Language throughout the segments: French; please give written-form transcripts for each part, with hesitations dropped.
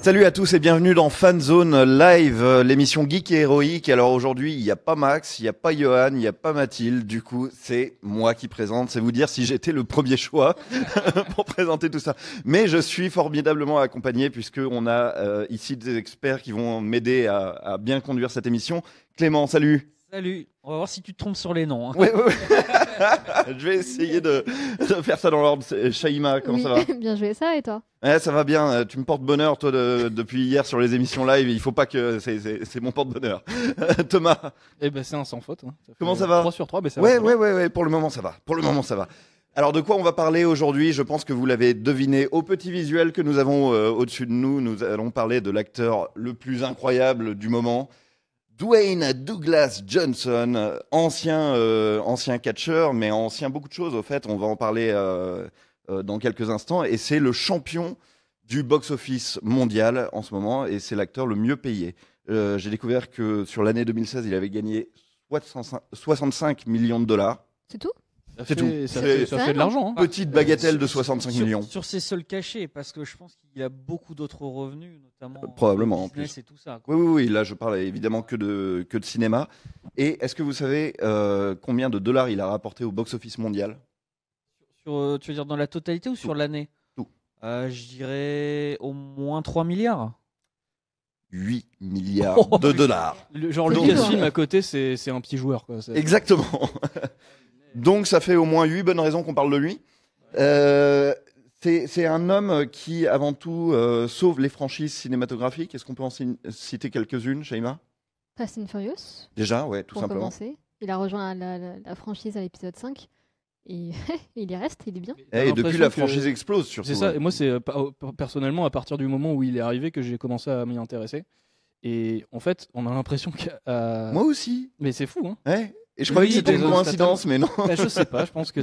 Salut à tous et bienvenue dans Fanzone Live, l'émission geek et héroïque. Alors aujourd'hui, il n'y a pas Max, il n'y a pas Johan, il n'y a pas Mathilde. Du coup, c'est moi qui présente. C'est vous dire si j'étais le premier choix pour présenter tout ça. Mais je suis formidablement accompagné puisqu'on a ici des experts qui vont m'aider à bien conduire cette émission. Clément, salut. Salut, on va voir si tu te trompes sur les noms. Hein. Ouais. Je vais essayer de faire ça dans l'ordre. Shaïma, comment ça va? Bien joué, ça et toi? Ouais, ça va bien. Tu me portes bonheur, toi, depuis hier sur les émissions live. Il faut pas que c'est mon porte-bonheur. Thomas. Eh ben, c'est un sans faute. Hein. Comment ça va? 3 sur 3, ben ça ouais, va. Ouais. Pour le moment, ça va. Alors, de quoi on va parler aujourd'hui? Je pense que vous l'avez deviné au petit visuel que nous avons au-dessus de nous. Nous allons parler de l'acteur le plus incroyable du moment. Dwayne Douglas Johnson, ancien catcheur, mais ancien beaucoup de choses. Au fait, on va en parler dans quelques instants. Et c'est le champion du box-office mondial en ce moment, et c'est l'acteur le mieux payé. J'ai découvert que sur l'année 2016, il avait gagné 65 millions de dollars. C'est tout? Ça C'est fait, tout. ça fait de l'argent. Hein. Petite bagatelle de 65 millions. Sur ses seuls cachets, parce que je pense qu'il a beaucoup d'autres revenus, notamment Probablement, en business plus. et tout ça. Quoi. Oui. Là, je parle évidemment que de cinéma. Et est-ce que vous savez combien de dollars il a rapporté au box-office mondial? Tu veux dire dans la totalité ou sur l'année? Tout. Je dirais au moins 3 milliards. 8 milliards de dollars. Genre, C'est Lucasfilm dur. à côté, c'est un petit joueur. Quoi. Exactement. Donc, ça fait au moins 8 bonnes raisons qu'on parle de lui. C'est un homme qui, avant tout, sauve les franchises cinématographiques. Est-ce qu'on peut en citer quelques-unes, Shaima? Fast and Furious, Déjà, ouais, tout pour simplement. commencer. Il a rejoint la franchise à l'épisode 5. Et il y reste, il est bien. Et depuis, la franchise explose, surtout. C'est ça. Et moi, c'est personnellement à partir du moment où il est arrivé que j'ai commencé à m'y intéresser. Et en fait, on a l'impression que. Moi aussi. Mais c'est fou, hein. Ouais. Et je croyais que c'était une coïncidence, mais non. Bah, je sais pas. Je pense que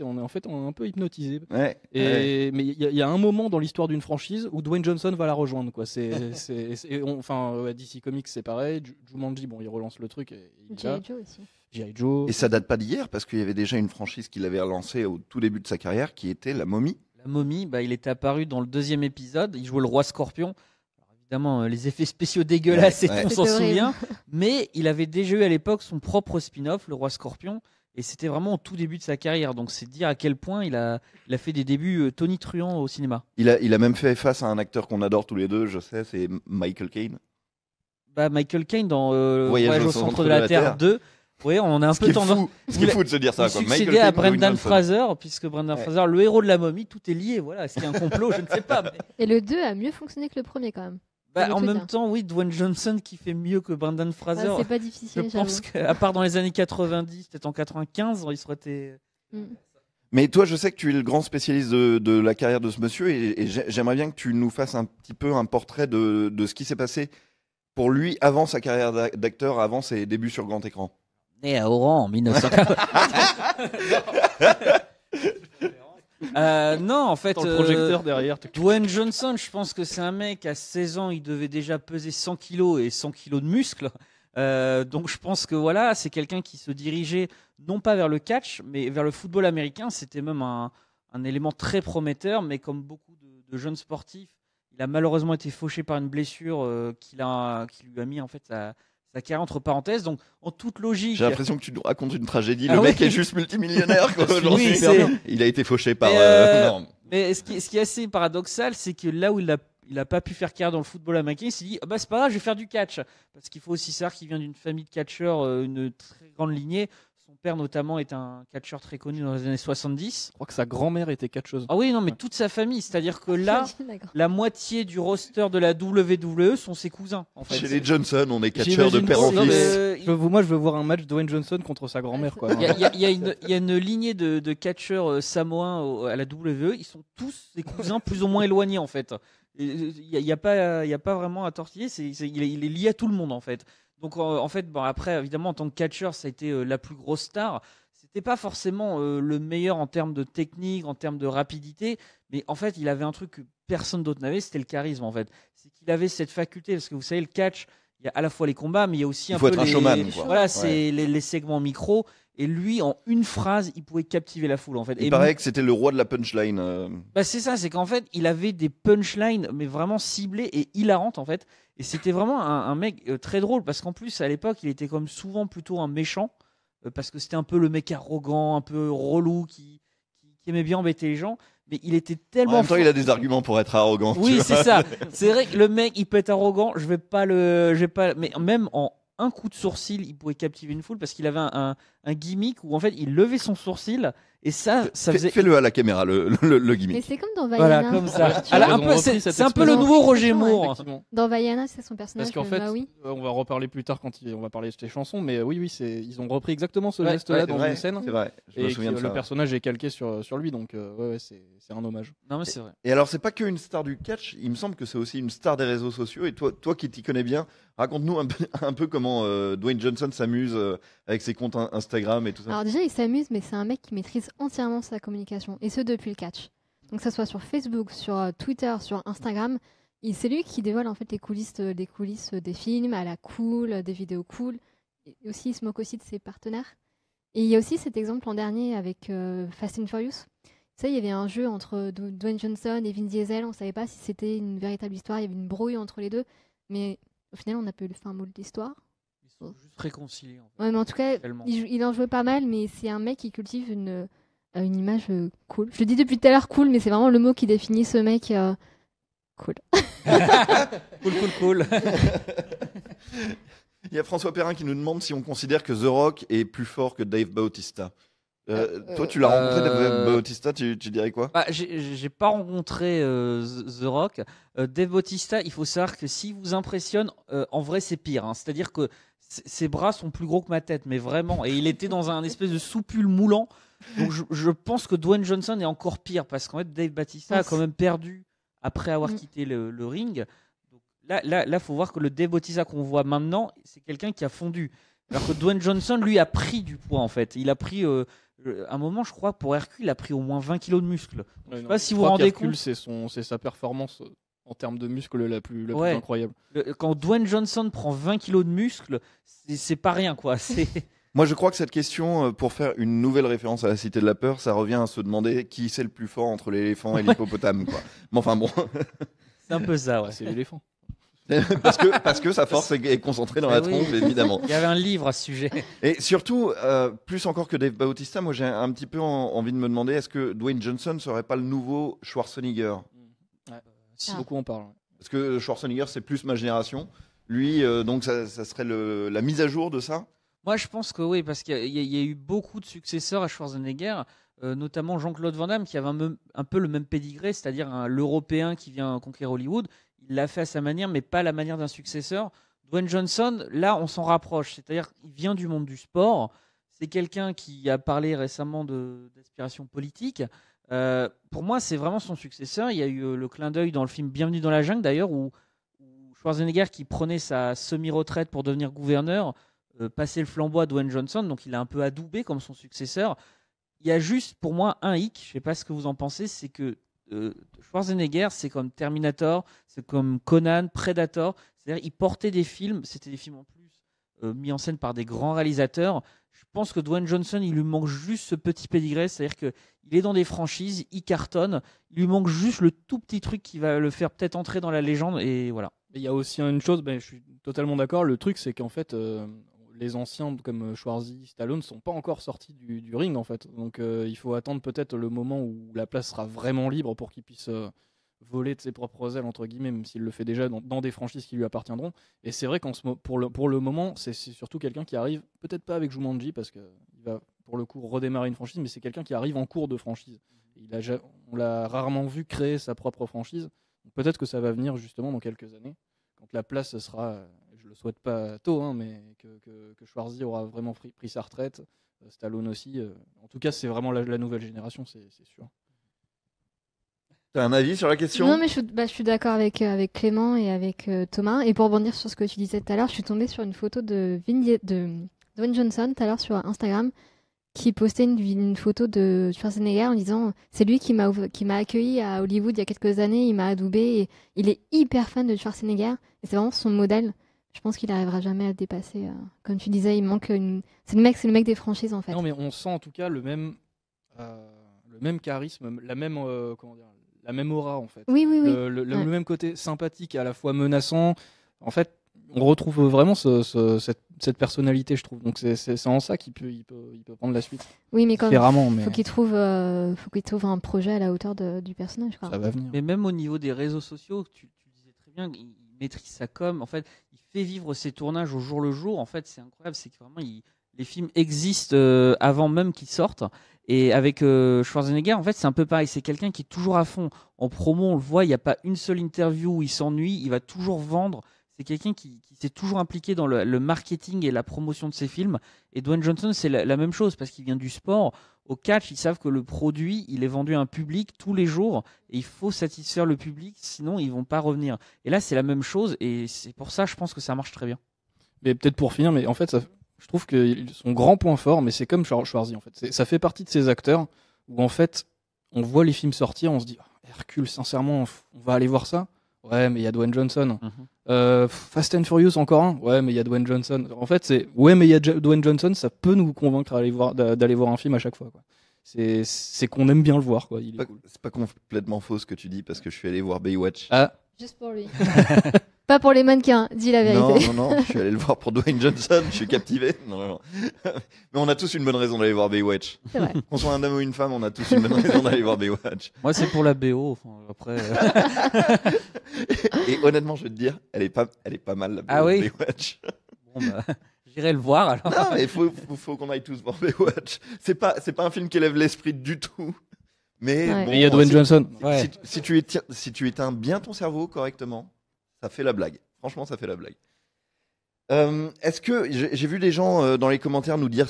on est un peu hypnotisé. Ouais. Mais il y a un moment dans l'histoire d'une franchise où Dwayne Johnson va la rejoindre, quoi. DC Comics, c'est pareil. Jumanji, bon, il relance le truc. Et il y va. G.I. Joe aussi. G.I. Joe. Et ça date pas d'hier, parce qu'il y avait déjà une franchise qu'il avait lancée au tout début de sa carrière, qui était La Momie. La momie, il était apparu dans le 2e épisode. Il jouait le roi scorpion. Alors, évidemment, les effets spéciaux dégueulasses, Ouais. on s'en C'était horrible. souvient. Mais il avait déjà eu à l'époque son propre spin-off, le roi scorpion. Et c'était vraiment au tout début de sa carrière. Donc c'est dire à quel point il a fait des débuts tonitruants au cinéma. Il a même fait face à un acteur qu'on adore tous les deux, je sais, c'est Michael Caine. Michael Caine dans Voyage au centre de la Terre 2. Oui, on a un Ce peu qui est tendance. fou, ce qui est fou de se dire ça. Il Quoi. succédait Michael à Caine, Dwayne Brendan Johnson. Fraser, puisque Brendan Ouais. Fraser, le héros de la momie, tout est lié. Voilà, est-ce qu'il y a un complot? Je ne sais pas. Mais... Et le 2 a mieux fonctionné que le premier quand même. en tout même dire. temps, oui, Dwayne Johnson qui fait mieux que Brendan Fraser. Ah, c'est pas Je difficile, pense j'avoue. qu'à part dans les années 90, peut-être en 95, il serait été. Mm. Mais toi, je sais que tu es le grand spécialiste de la carrière de ce monsieur et j'aimerais bien que tu nous fasses un petit peu un portrait de ce qui s'est passé pour lui avant sa carrière d'acteur, avant ses débuts sur grand écran. Né à Oran en 1940. Non, en fait. Dans le projecteur derrière. Dwayne Johnson, je pense que c'est un mec, à 16 ans, il devait déjà peser 100 kilos et 100 kilos de muscles. Donc je pense que voilà, c'est quelqu'un qui se dirigeait non pas vers le catch, mais vers le football américain. C'était même un élément très prometteur, mais comme beaucoup de jeunes sportifs, il a malheureusement été fauché par une blessure qui lui a mis en fait sa carrière entre parenthèses. Donc en toute logique. J'ai l'impression que tu nous racontes une tragédie. Ah Le oui. mec est juste multimillionnaire. Quoi, aujourd'hui. Oui, c'est- Il a été fauché par. Non. Mais ce qui est assez paradoxal, c'est que là où il a pas pu faire carrière dans le football américain, il s'est dit c'est pas grave, je vais faire du catch. Parce qu'il faut aussi savoir qu'il vient d'une famille de catcheurs, une très grande lignée. Son père notamment est un catcheur très connu dans les années 70. Je crois que sa grand-mère était catcheuse. Ah oui, non, mais toute sa famille. C'est-à-dire que là, D'accord. la moitié du roster de la WWE sont ses cousins. En fait. Chez les Johnson, on est catcheurs de J'imagine père en pas, fils. Moi, je veux voir un match Dwayne Johnson contre sa grand-mère. Quoi. Il y a une lignée de catcheurs samoans à la WWE. Ils sont tous ses cousins plus ou moins éloignés en fait. Il n'y a pas vraiment à tortiller. Il est lié à tout le monde en fait. Donc en fait, après évidemment en tant que catcheur, ça a été la plus grosse star. C'était pas forcément le meilleur en termes de technique, en termes de rapidité, mais en fait il avait un truc que personne d'autre n'avait, c'était le charisme en fait. C'est qu'il avait cette faculté, parce que vous savez le catch, il y a à la fois les combats, mais il y a aussi Il faut être un showman, quoi. Voilà, c'est les segments micro. Et lui, en une phrase, il pouvait captiver la foule en fait. Il Et paraît que c'était le roi de la punchline. bah c'est ça, c'est qu'en fait, il avait des punchlines, mais vraiment ciblées et hilarantes en fait. Et c'était vraiment un mec très drôle parce qu'en plus, à l'époque, il était comme souvent plutôt un méchant parce que c'était un peu le mec arrogant, un peu relou qui aimait bien embêter les gens. Mais il était En tellement même temps, il fort. a des arguments pour être arrogant. tu Oui, vois. c'est ça. C'est vrai que le mec, il peut être arrogant. Je vais pas. Mais même en un coup de sourcil, il pouvait captiver une foule parce qu'il avait un gimmick où en fait, il levait son sourcil et ça faisait. Fais-le à la caméra, le Mais gimmick. c'est comme dans Voilà, Vaiana. comme ça. Tu Alors, vois, Ils ont un peu, repris c'est cette un peu le expression. nouveau Roger Ouais. Moore. Effectivement. Dans Vaiana, c'est son personnage. Parce qu'en fait, Maui. on va reparler plus tard quand on va parler de ces chansons, mais oui, ils ont repris exactement ce Ouais, geste-là C'est dans vrai, une scène. c'est vrai. Je me Et souviens de que ça. le personnage est calqué sur lui, donc ouais, c'est un hommage. Non, mais c'est vrai. Et alors, c'est pas qu'une star du catch, il me semble que c'est aussi une star des réseaux sociaux. Et toi qui t'y connais bien, raconte-nous un peu comment Dwayne Johnson s'amuse avec ses comptes Instagram et tout ça. Alors déjà, il s'amuse, mais c'est un mec qui maîtrise entièrement sa communication, et ce depuis le catch. Donc que ça soit sur Facebook, sur Twitter, sur Instagram, c'est lui qui dévoile en fait les coulisses des films, à la cool, des vidéos cool. Et aussi, il se moque aussi de ses partenaires. Et il y a aussi cet exemple l'an dernier avec Fast and Furious. Tu sais, il y avait un jeu entre Dwayne Johnson et Vin Diesel. On ne savait pas si c'était une véritable histoire. Il y avait une brouille entre les deux. Mais au final, on a pu le fin mot de l'histoire. Ils sont juste réconciliés. En fait. Ouais, mais en tout cas, Tellement. il en jouait pas mal, mais c'est un mec qui cultive une image cool. Je le dis depuis tout à l'heure cool, mais c'est vraiment le mot qui définit ce mec cool. Cool. Il y a François Perrin qui nous demande si on considère que The Rock est plus fort que Dave Bautista. Toi, tu l'as rencontré, Dave Bautista, tu dirais quoi? Bah, j'ai pas rencontré The Rock. Dave Bautista, il faut savoir que s'il vous impressionne, en vrai, c'est pire. Hein. C'est-à-dire que ses bras sont plus gros que ma tête, mais vraiment. Et il était dans un espèce de soupule moulant. Donc je pense que Dwayne Johnson est encore pire parce qu'en fait, Dave Bautista a quand même perdu après avoir quitté le ring. Donc là, faut voir que le Dave Bautista qu'on voit maintenant, c'est quelqu'un qui a fondu. Alors que Dwayne Johnson, lui, a pris du poids en fait. Il a pris. Un moment, je crois, pour Hercule, il a pris au moins 20 kilos de muscles. Je sais pas si vous vous rendez compte. C'est sa performance en termes de muscles la plus Ouais. incroyable. Quand Dwayne Johnson prend 20 kilos de muscles, c'est pas rien, quoi. Moi, je crois que cette question, pour faire une nouvelle référence à la Cité de la Peur, ça revient à se demander qui c'est le plus fort entre l'éléphant et l'hippopotame, quoi. Mais enfin bon, C'est un peu ça, ouais. C'est l'éléphant. parce que sa force est concentrée dans Eh la oui. trompe, évidemment. Il y avait un livre à ce sujet. Et surtout, plus encore que Dave Bautista, moi j'ai un petit peu envie de me demander, est-ce que Dwayne Johnson serait pas le nouveau Schwarzenegger? Si. Beaucoup en parlent. Parce que Schwarzenegger, c'est plus ma génération. Lui, donc ça serait la mise à jour de ça? Moi, je pense que oui, parce qu'il y a eu beaucoup de successeurs à Schwarzenegger, notamment Jean-Claude Van Damme, qui avait un peu le même pédigré, c'est-à-dire l'Européen qui vient conquérir Hollywood. Il l'a fait à sa manière, mais pas à la manière d'un successeur. Dwayne Johnson, là, on s'en rapproche. C'est-à-dire qu'il vient du monde du sport. C'est quelqu'un qui a parlé récemment d'aspiration politique. Pour moi, c'est vraiment son successeur. Il y a eu le clin d'œil dans le film Bienvenue dans la jungle, d'ailleurs, où Schwarzenegger, qui prenait sa semi-retraite pour devenir gouverneur, passait le flambeau à Dwayne Johnson. Donc, il a un peu adoubé comme son successeur. Il y a juste, pour moi, un hic. Je ne sais pas ce que vous en pensez. C'est que Schwarzenegger, c'est comme Terminator, c'est comme Conan, Predator. C'est-à-dire, il portait des films, c'était des films en plus mis en scène par des grands réalisateurs. Je pense que Dwayne Johnson, il lui manque juste ce petit pédigré, c'est-à-dire qu'il est dans des franchises, il cartonne, il lui manque juste le tout petit truc qui va le faire peut-être entrer dans la légende, et voilà. Il y a aussi une chose, je suis totalement d'accord, le truc c'est qu'en fait, les anciens comme Schwarzy, Stallone ne sont pas encore sortis du ring en fait. Donc il faut attendre peut-être le moment où la place sera vraiment libre pour qu'il puisse voler de ses propres ailes entre guillemets, même s'il le fait déjà dans des franchises qui lui appartiendront. Et c'est vrai pour le moment, c'est surtout quelqu'un qui arrive, peut-être pas avec Jumanji parce qu'il va pour le coup redémarrer une franchise, mais c'est quelqu'un qui arrive en cours de franchise. On l'a rarement vu créer sa propre franchise. Donc peut-être que ça va venir justement dans quelques années, quand la place sera, je le souhaite pas tôt, hein, mais que Schwarzy aura vraiment pris sa retraite, Stallone aussi. En tout cas, c'est vraiment la nouvelle génération, c'est sûr. T'as un avis sur la question? Non, mais je suis d'accord avec Clément et avec Thomas. Et pour rebondir sur ce que tu disais tout à l'heure, je suis tombée sur une photo de Dwayne Johnson tout à l'heure sur Instagram, qui postait une photo de Schwarzenegger en disant c'est lui qui m'a accueilli à Hollywood il y a quelques années, il m'a adoubé, et il est hyper fan de Schwarzenegger et c'est vraiment son modèle. Je pense qu'il n'arrivera jamais à le dépasser. Comme tu disais, il manque c'est le mec des franchises en fait. Non, mais on sent en tout cas le même charisme, la même, comment dire, la même aura en fait. Oui. Le même côté sympathique et à la fois menaçant. En fait, on retrouve vraiment cette personnalité, je trouve. Donc c'est en ça il peut prendre la suite. Oui, mais quand différemment, mais faut qu'il trouve un projet à la hauteur du personnage. Quoi. ça va venir. Mais même au niveau des réseaux sociaux, tu le disais très bien, il maîtrise sa com. En fait, il fait vivre ses tournages au jour le jour. En fait, c'est incroyable. C'est que vraiment, les films existent avant même qu'ils sortent. Et avec Schwarzenegger, en fait, c'est un peu pareil. C'est quelqu'un qui est toujours à fond. En promo, on le voit, il n'y a pas une seule interview où il s'ennuie. Il va toujours vendre. C'est quelqu'un qui s'est toujours impliqué dans le marketing et la promotion de ses films. Et Dwayne Johnson, c'est la même chose parce qu'il vient du sport. Au catch, ils savent que le produit, il est vendu à un public tous les jours et il faut satisfaire le public, sinon ils vont pas revenir. Et là, c'est la même chose et c'est pour ça, je pense que ça marche très bien. Mais peut-être pour finir, mais en fait, je trouve que son grand point fort, mais c'est comme Schwarzy en fait. Ça fait partie de ces acteurs où en fait, on voit les films sortir, on se dit Hercule, sincèrement, on va aller voir ça. Ouais, mais il y a Dwayne Johnson. Fast and Furious, encore un. Ouais, mais il y a Dwayne Johnson. En fait, ouais, mais il y a Dwayne Johnson, ça peut nous convaincre d'aller voir un film à chaque fois. Quoi. C'est qu'on aime bien le voir. Quoi. Il est cool. C'est pas complètement faux ce que tu dis parce que je suis allé voir Baywatch. Ah, Juste pour lui. Pas pour les mannequins, dis la vérité. Non, je suis allé le voir pour Dwayne Johnson, je suis captivé. Non. Mais on a tous une bonne raison d'aller voir Baywatch. C'est vrai. Qu'on soit un homme ou une femme, on a tous une bonne raison d'aller voir Baywatch. Moi, c'est pour la BO. Enfin, après, Et honnêtement, je vais te dire, elle est pas mal la BO Ah oui de Baywatch. bon, bah, j'irai le voir alors. Non, mais faut qu'on aille tous voir Baywatch. C'est pas un film qui élève l'esprit du tout. Mais Ouais. bon, mais il y a Dwayne Johnson. Ouais. si tu éteins bien ton cerveau correctement, ça fait la blague. Franchement, ça fait la blague. Est-ce que j'ai vu des gens dans les commentaires nous dire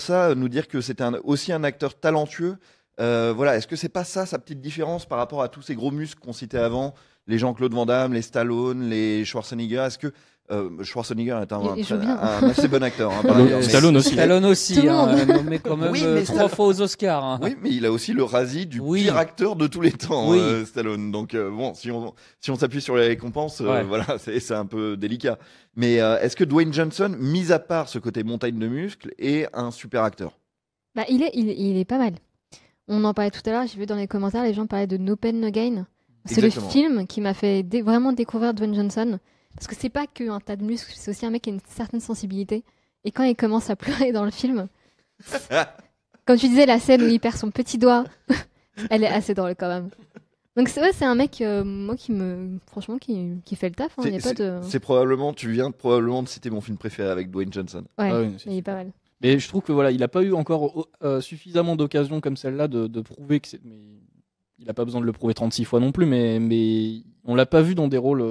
que c'était aussi un acteur talentueux. Voilà, est-ce que c'est pas ça sa petite différence par rapport à tous ces gros muscles qu'on citait avant, les Jean-Claude Van Damme, les Stallone, les Schwarzenegger. Est-ce que Schwarzenegger est Il joue bien. un assez bon acteur par ailleurs, mais- Stallone aussi. Stallone aussi, Tout le hein, monde. nommé quand même Oui, mais 3 fois aux Oscars. Hein. Oui, mais il a aussi le Razzie du Oui. pire acteur de tous les temps, Oui. Stallone. Donc bon, si on s'appuie sur les récompenses, Ouais. voilà, c'est un peu délicat. Mais est-ce que Dwayne Johnson, mis à part ce côté montagne de muscles, est un super acteur? Bah, il est pas mal. On en parlait tout à l'heure, j'ai vu dans les commentaires, les gens parlaient de No Pain No Gain. C'est le Exactement. film qui m'a fait vraiment découvrir Dwayne Johnson. Parce que c'est pas qu'un tas de muscles, c'est aussi un mec qui a une certaine sensibilité. Et quand il commence à pleurer dans le film, comme tu disais, la scène où il perd son petit doigt, elle est assez drôle quand même. Donc c'est un mec, moi, franchement, qui fait le taf. Hein. Il y a pas de... C'est probablement, tu viens probablement de citer mon film préféré avec Dwayne Johnson. Ouais, Ah oui, c'est il est pas mal. Mais je trouve que voilà, il n'a pas eu encore suffisamment d'occasions comme celle-là de prouver que c'est. Mais il n'a pas besoin de le prouver 36 fois non plus, mais on l'a pas vu dans des rôles,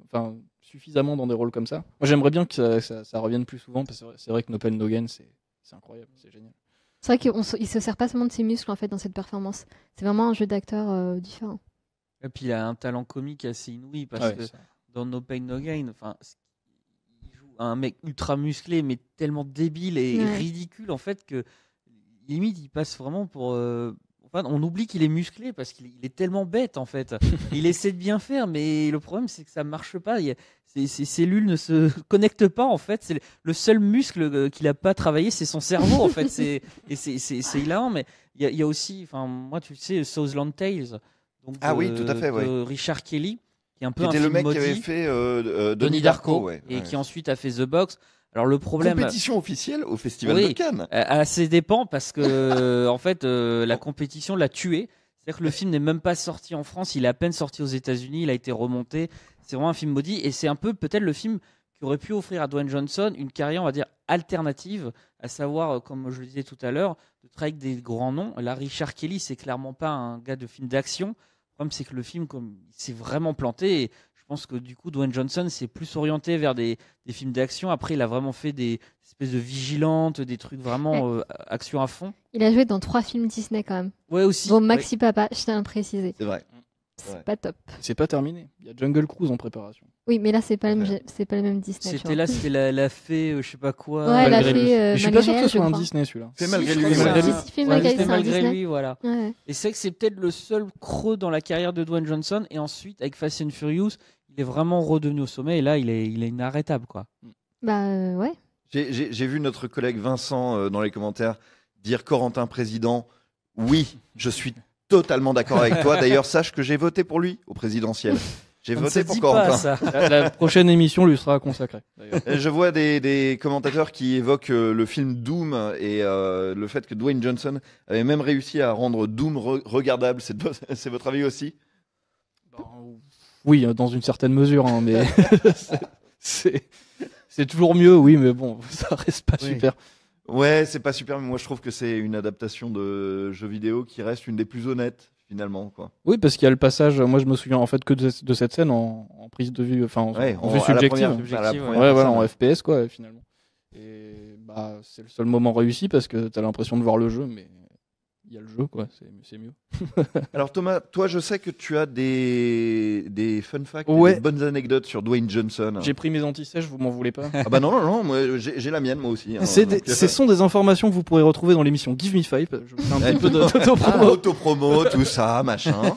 enfin suffisamment dans des rôles comme ça. Moi, j'aimerais bien que ça revienne plus souvent parce que c'est vrai que No Pain No Gain, c'est incroyable, c'est génial. C'est vrai qu'il se sert pas seulement de ses muscles en fait dans cette performance. C'est vraiment un jeu d'acteur différent. Et puis il a un talent comique assez inouï parce Ouais, que ça. dans No Pain No Gain, enfin, il joue un mec ultra musclé mais tellement débile et Ouais. ridicule en fait que limite il passe vraiment pour. Enfin, on oublie qu'il est musclé parce qu'il est tellement bête en fait. Il essaie de bien faire, mais le problème c'est que ça marche pas. Ses cellules ne se connectent pas en fait. C'est le seul muscle qu'il a pas travaillé, c'est son cerveau en fait. C'est hilarant, mais il y a aussi, enfin moi tu le sais, Southland Tales. Donc Ah oui, tout à fait, ouais. de Richard Kelly, qui est un peu Qui un était le film mec maudit, qui avait fait Donnie Darko, ouais, et ouais. qui ensuite a fait The Box. Alors le problème. Compétition officielle au Festival Oui. de Cannes. À ses dépens parce que en fait la compétition l'a tué. C'est-à-dire que le film n'est même pas sorti en France, il est à peine sorti aux États-Unis, il a été remonté. C'est vraiment un film maudit et c'est un peu peut-être le film qui aurait pu offrir à Dwayne Johnson une carrière, on va dire, alternative, à savoir, comme je le disais tout à l'heure, de travailler avec des grands noms. Là, Richard Kelly, c'est clairement pas un gars de film d'action. Le problème, c'est que le film, comme il s'est vraiment planté. Et je pense que du coup, Dwayne Johnson s'est plus orienté vers des films d'action. Après, il a vraiment fait des espèces de vigilantes, des trucs vraiment action à fond. Il a joué dans 3 films Disney quand même. Ouais, aussi. Dont Maxi Papa, je tiens à le préciser. C'est vrai. C'est Ouais. pas top. C'est pas terminé. Il y a Jungle Cruise en préparation. Oui, mais là, c'est pas, c'est pas le même Disney. tu C'était vois. là, c'était la fée, je sais pas quoi. Ouais, la Malgré lui. fée. Mais je suis pas sûr que malgré ce elle, soit je un crois. Disney celui-là. Fait Si, malgré je lui. crois que malgré c'est lui. un- Si, fait Ouais, malgré c'était lui, c'est un malgré Disney. lui, voilà. Ouais. Et c'est que c'est peut-être le seul creux dans la carrière de Dwayne Johnson. Et ensuite, avec Fast and Furious, il est vraiment redevenu au sommet. Et là, il est inarrêtable, quoi. Ouais. J'ai vu notre collègue Vincent dans les commentaires dire Corentin président. Oui, je suis totalement d'accord avec toi. D'ailleurs, sache que j'ai voté pour lui au présidentiel. J'ai On ne voté se pour dit Corentin. pas ça. La prochaine émission lui sera consacrée. D'ailleurs. Je vois des commentateurs qui évoquent le film Doom et le fait que Dwayne Johnson avait même réussi à rendre Doom regardable. C'est votre avis aussi? Oui, dans une certaine mesure, hein, mais c'est toujours mieux, oui, mais bon, ça reste pas Oui. super. Ouais, c'est pas super, mais moi je trouve que c'est une adaptation de jeu vidéo qui reste une des plus honnêtes finalement, quoi. Oui, parce qu'il y a le passage, moi je me souviens en fait que de cette scène en prise de vue, enfin Ouais, en vue à la subjective. première- Subjective, à la ouais. première Ouais, voilà, personne. en FPS quoi, finalement. Et bah, c'est le seul moment réussi parce que t'as l'impression de voir le jeu, mais il y a le jeu quoi, c'est mieux. Alors Thomas, toi je sais que tu as des fun facts, Ouais. des bonnes anecdotes sur Dwayne Johnson. J'ai pris mes anti-sèches, vous m'en voulez pas? Ah bah non, moi j'ai la mienne moi aussi. hein. Donc, Ce sont des informations que vous pourrez retrouver dans l'émission Give Me Five. Je vous fais un petit peu Ah, d'autopromo. autopromo, tout ça, machin.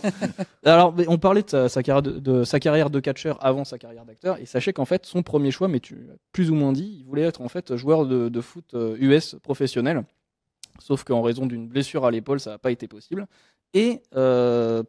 Alors, mais on parlait de sa carrière de sa carrière de catcheur avant sa carrière d'acteur, et sachez qu'en fait, son premier choix, mais tu l'as plus ou moins dit, il voulait être en fait joueur de foot US professionnel. Sauf qu'en raison d'une blessure à l'épaule, ça n'a pas été possible. Et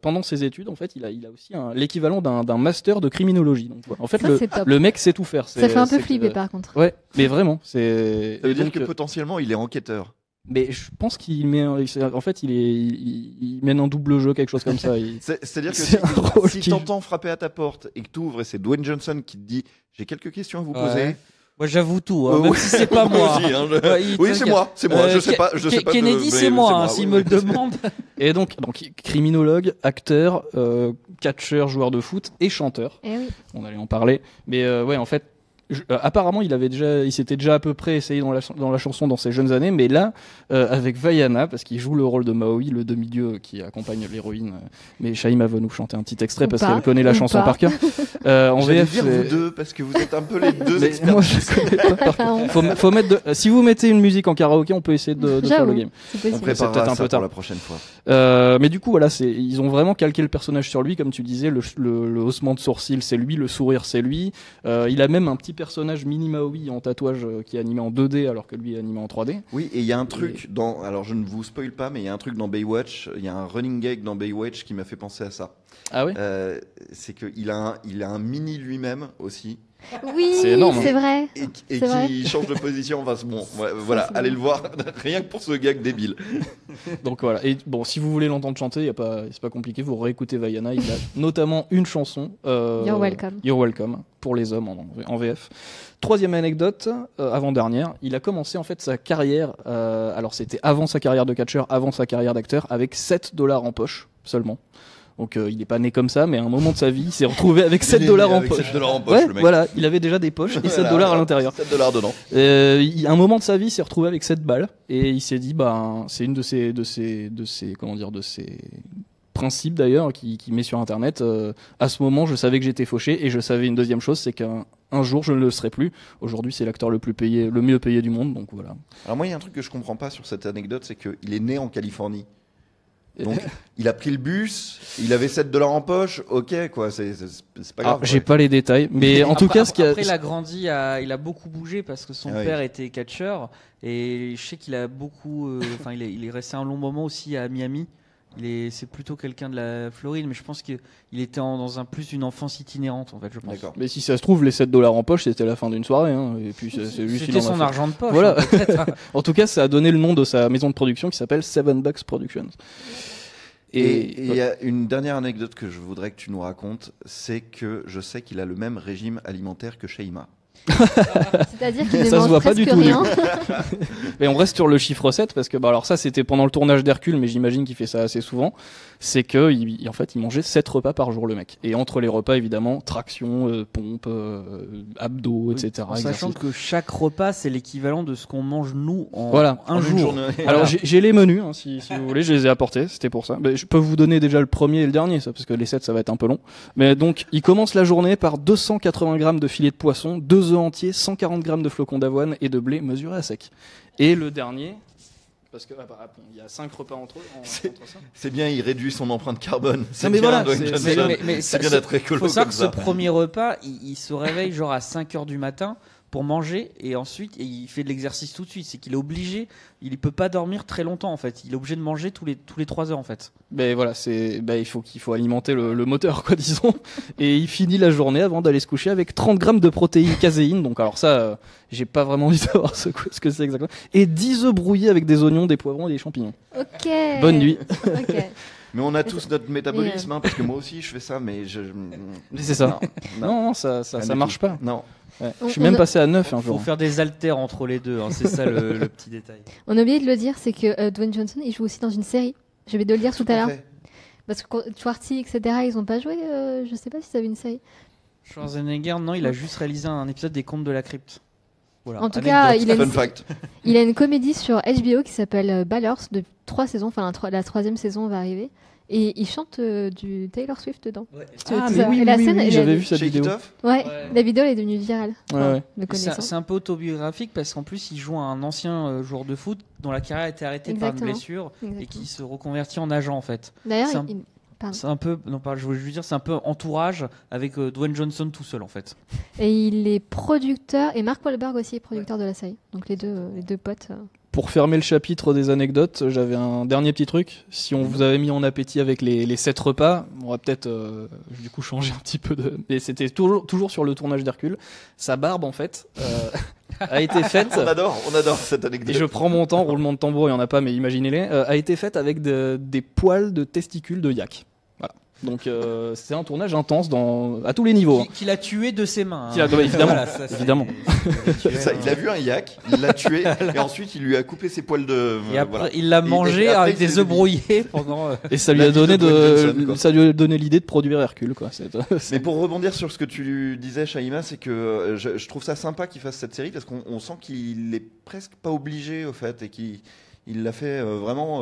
pendant ses études, en fait, il a aussi l'équivalent d'un master de criminologie. Donc, voilà. En fait, Ça, c'est top. le mec sait tout faire. Ça fait un peu c'est que- flipper par contre. Ouais, mais vraiment, c'est. Ça veut dire donc, que potentiellement il est enquêteur. Mais je pense qu'il met, en fait, il mène un double jeu, quelque chose comme ça. C'est-à-dire que C'est un rôle si qui- t'entends frapper à ta porte et que t'ouvres et c'est Dwayne Johnson qui te dit j'ai quelques questions à vous poser. Ouais. Moi, j'avoue tout, hein, même oui. si c'est pas moi. aussi, hein, je- Ouais, il oui, t'inquiète. c'est moi. Je sais pas. Kennedy, c'est moi, hein, s'il me le demande. Et donc criminologue, acteur, catcheur, joueur de foot et chanteur. Eh oui. On allait en parler. Mais ouais, en fait, apparemment, il s'était déjà à peu près essayé dans la chanson dans ses jeunes années, mais là, avec Vaiana, parce qu'il joue le rôle de Maui, le demi-dieu qui accompagne l'héroïne. Mais Shaima va nous chanter un petit extrait Ou parce pas, qu'elle connaît la ou chanson pas. par cœur. En J'allais VF, dire vous deux parce que vous êtes un peu les deux mais experts. moi, je connais pas par cœur. Faut mettre si vous mettez une musique en karaoké, on peut essayer de faire le J'avoue, game. c'est On possible. C'est peut-être préparera un ça peu tard. pour la prochaine fois. Mais du coup, voilà, ils ont vraiment calqué le personnage sur lui, comme tu disais, le haussement de sourcil, c'est lui, le sourire, c'est lui. Il a même un petit personnage mini Maui en tatouage qui est animé en 2D alors que lui est animé en 3D. Oui, et il y a un truc dans. Alors je ne vous spoil pas, mais il y a un truc dans Baywatch. Il y a un running gag dans Baywatch qui m'a fait penser à ça. Ah ouais. C'est qu'il a un mini lui-même aussi. Oui, C'est énorme, hein. c'est vrai. Et C'est qui vrai. change de position. Enfin, bon, voilà, c'est allez le voir, rien que pour ce gag débile. Donc voilà. Et bon, si vous voulez l'entendre chanter, c'est pas compliqué. Vous réécoutez Vaiana. Il a notamment une chanson. You're Welcome. You're Welcome pour les hommes en VF. Troisième anecdote, avant-dernière, il a commencé en fait sa carrière, alors c'était avant sa carrière de catcheur, avant sa carrière d'acteur, avec 7 $ en poche seulement. Donc il n'est pas né comme ça, mais à un moment de sa vie, il s'est retrouvé avec 7 $ en poche. 7 $ en poche, Ouais, le mec. voilà, il avait déjà des poches et 7 $ à l'intérieur. 7 $ dedans. À un moment de sa vie, il s'est retrouvé avec 7 balles et il s'est dit, c'est une de ses principes d'ailleurs qu'il met sur internet. À ce moment, je savais que j'étais fauché et je savais une deuxième chose, c'est qu'un jour je ne le serai plus. Aujourd'hui, c'est l'acteur le mieux payé du monde, donc voilà. Alors moi, il y a un truc que je comprends pas sur cette anecdote, c'est qu'il est né en Californie. Donc, il a pris le bus, il avait 7 $ en poche, ok, quoi, c'est pas grave. J'ai pas les détails, mais en tout cas, Après, il a grandi, il a beaucoup bougé parce que son Ah oui. père était catcheur et je sais qu'il a beaucoup. Enfin, il est resté un long moment aussi à Miami. C'est plutôt quelqu'un de la Floride, mais je pense qu'il était dans plus une enfance itinérante en fait, je pense. D'accord. Mais si ça se trouve, les 7 $ en poche, c'était la fin d'une soirée, hein, et puis c'est juste C'était son argent de poche. Voilà. hein, peut-être, hein. En tout cas, ça a donné le nom de sa maison de production qui s'appelle Seven Bucks Productions. Et il y a une dernière anecdote que je voudrais que tu nous racontes, c'est que je sais qu'il a le même régime alimentaire que Shaima. C'est-à-dire qu'il ne Ça se mange voit pas presque du tout, rien. Mais on reste sur le chiffre 7 parce que alors ça c'était pendant le tournage d'Hercule, mais j'imagine qu'il fait ça assez souvent. C'est que en fait il mangeait 7 repas par jour le mec. Et entre les repas évidemment traction, pompe, abdos, etc. En sachant exercice. que chaque repas c'est l'équivalent de ce qu'on mange nous en Voilà. un En une jour. journée. Alors j'ai les menus, hein, si vous voulez, je les ai apportés, c'était pour ça. Mais je peux vous donner déjà le premier et le dernier, ça, parce que les 7 ça va être un peu long. Mais donc il commence la journée par 280 grammes de filet de poisson, 2 œufs entiers, 140 grammes de flocons d'avoine et de blé mesurés à sec. Et le dernier, parce que il y a 5 repas entre ça. C'est bien, il réduit son empreinte carbone. C'est mais bien, voilà, Dwayne c'est- Johnson. mais C'est bien d'être écolo faut savoir comme que ça. ce premier repas, il se réveille genre à 5h du matin pour manger et ensuite il fait de l'exercice tout de suite. C'est qu'il est obligé, il peut pas dormir très longtemps en fait. Il est obligé de manger tous les 3 heures en fait. Ben voilà, il faut alimenter le moteur, quoi, disons. Et il finit la journée avant d'aller se coucher avec 30 grammes de protéines caséine. Donc alors ça, j'ai pas vraiment envie de savoir ce que c'est exactement. Et 10 œufs brouillés avec des oignons, des poivrons et des champignons. Ok. Bonne nuit. Ok. Mais on a tous notre métabolisme, parce que moi aussi je fais ça, mais C'est ça. Non. Non, ça marche pas. Non. Ouais. Je suis même passé à 9 un Il faut jour. faire des haltères entre les deux, hein, c'est ça le petit détail. On a oublié de le dire, c'est que Dwayne Johnson, il joue aussi dans une série. Je vais de le dire tout à l'heure. Parce que Schwartzy, etc., ils ont pas joué. Je sais pas si ça avait une série. Schwarzenegger, non, il a juste réalisé un épisode des Contes de la Crypte. Voilà. En tout cas, Fun fact. il a une comédie sur HBO qui s'appelle Ballers de 3 saisons. Enfin, la 3e saison va arriver. Et il chante du Taylor Swift dedans. Ouais. Ah, Tu- mais oui, la oui, scène, oui, elle j'avais est- vu cette Shake vidéo. It Off. Ouais, Ouais. la vidéo elle est devenue virale. Ouais. Me connaissant. C'est un peu autobiographique parce qu'en plus il joue un ancien joueur de foot dont la carrière a été arrêtée par une Exactement. blessure et Exactement. qui se reconvertit en agent en fait. D'ailleurs, c'est un- pardon. C'est un peu, non pas, je veux dire, c'est un peu entourage avec Dwayne Johnson tout seul en fait. Et il est producteur, et Mark Wahlberg aussi est producteur de la série. Donc les deux potes. Pour fermer le chapitre des anecdotes, j'avais un dernier petit truc. Si on vous avait mis en appétit avec les 7 repas, on va peut-être du coup changer un petit peu de... Mais c'était toujours sur le tournage d'Hercule. Sa barbe, en fait, a été faite... On adore cette anecdote. Et je prends mon temps, roulement de tambour, il n'y en a pas, mais imaginez-les. A été faite avec des poils de testicules de yak. Voilà. Donc c'est un tournage intense à tous les niveaux. Hein. Qu'il a tué de ses mains. Qu'il a- bah, évidemment, Voilà, ça, c'est- évidemment. Ça, il a vu un yak, il l'a tué, et ensuite il lui a coupé ses poils de. Et après, voilà. il l'a Et mangé après, avec il s'est des œufs mis. brouillés pendant. Et ça lui La a vie donné de Dwayne Johnson, quoi. ça lui a donné l'idée de produire Hercule, quoi. Mais pour rebondir sur ce que tu disais, Shaima, c'est que je trouve ça sympa qu'il fasse cette série parce qu'on sent qu'il est presque pas obligé au fait et qu'il l'a fait vraiment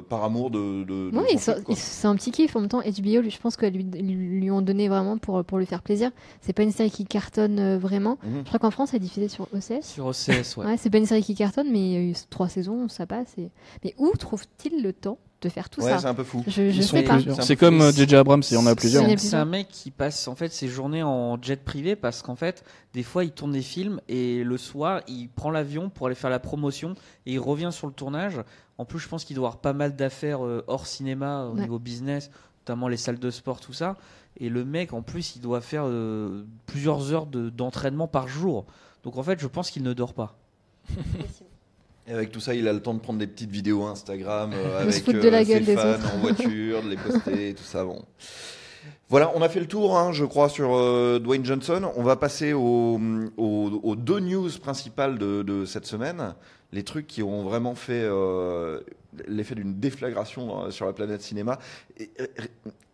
par amour de Oui, son truc, quoi. c'est un petit kiff. En même temps, HBO, je pense que lui ont donné vraiment pour lui faire plaisir. C'est pas une série qui cartonne vraiment. Mhm. Je crois qu'en France, elle est diffusée sur OCS. Sur OCS, ouais. Ouais, c'est pas une série qui cartonne, mais il y a eu 3 saisons, ça passe. Mais où trouve-t-il le temps de faire tout Ouais, ça c'est un peu fou. Je Ils sais sont pas. plusieurs. C'est un C'est peu comme fou. J.J. Abrams, il y en a plusieurs. Il y en a C'est un mec qui passe en fait ses journées en jet privé parce qu'en fait des fois il tourne des films et le soir il prend l'avion pour aller faire la promotion et il revient sur le tournage. En plus je pense qu'il doit avoir pas mal d'affaires hors cinéma au Ouais. niveau business, notamment les salles de sport tout ça. Et le mec en plus il doit faire plusieurs heures d'entraînement par jour. Donc en fait je pense qu'il ne dort pas. Et avec tout ça, il a le temps de prendre des petites vidéos Instagram De se avec foutre de la ses gueule des fans autres. en voiture, de les poster, tout ça. Bon. Voilà, on a fait le tour, hein, je crois, sur Dwayne Johnson. On va passer aux 2 news principales de cette semaine. Les trucs qui ont vraiment fait l'effet d'une déflagration sur la planète cinéma.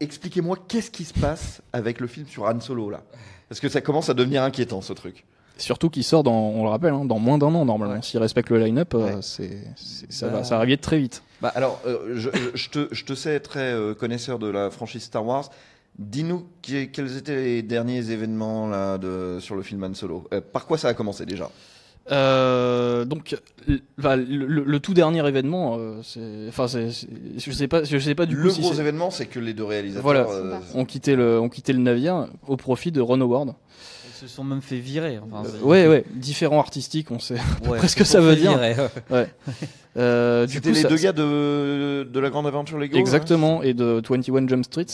Expliquez-moi, qu'est-ce qui se passe avec le film sur Han Solo, là? Parce que ça commence à devenir inquiétant, ce truc. Surtout qu'il sort on le rappelle, hein, dans moins d'un an normalement. Ouais. S'il respecte le line-up, Ouais. ça va arriver très vite. Bah, alors, je te sais très connaisseur de la franchise Star Wars. Dis-nous quels étaient les derniers événements là, sur le film Han Solo. Par quoi ça a commencé déjà? Donc, le tout dernier événement, je sais pas du coup Le si gros c'est- événement, c'est que les deux réalisateurs. Voilà. Sont on quittait le navire au profit de Ron Howard. Ils se sont même fait virer. Enfin, c'est- Ouais, différents artistiques, on sait. Ouais, presque ils se ça sont veut fait dire. virer, ouais. Du C'était coup, les ça- deux gars de la grande aventure Lego. Exactement, et de 21 Jump Street.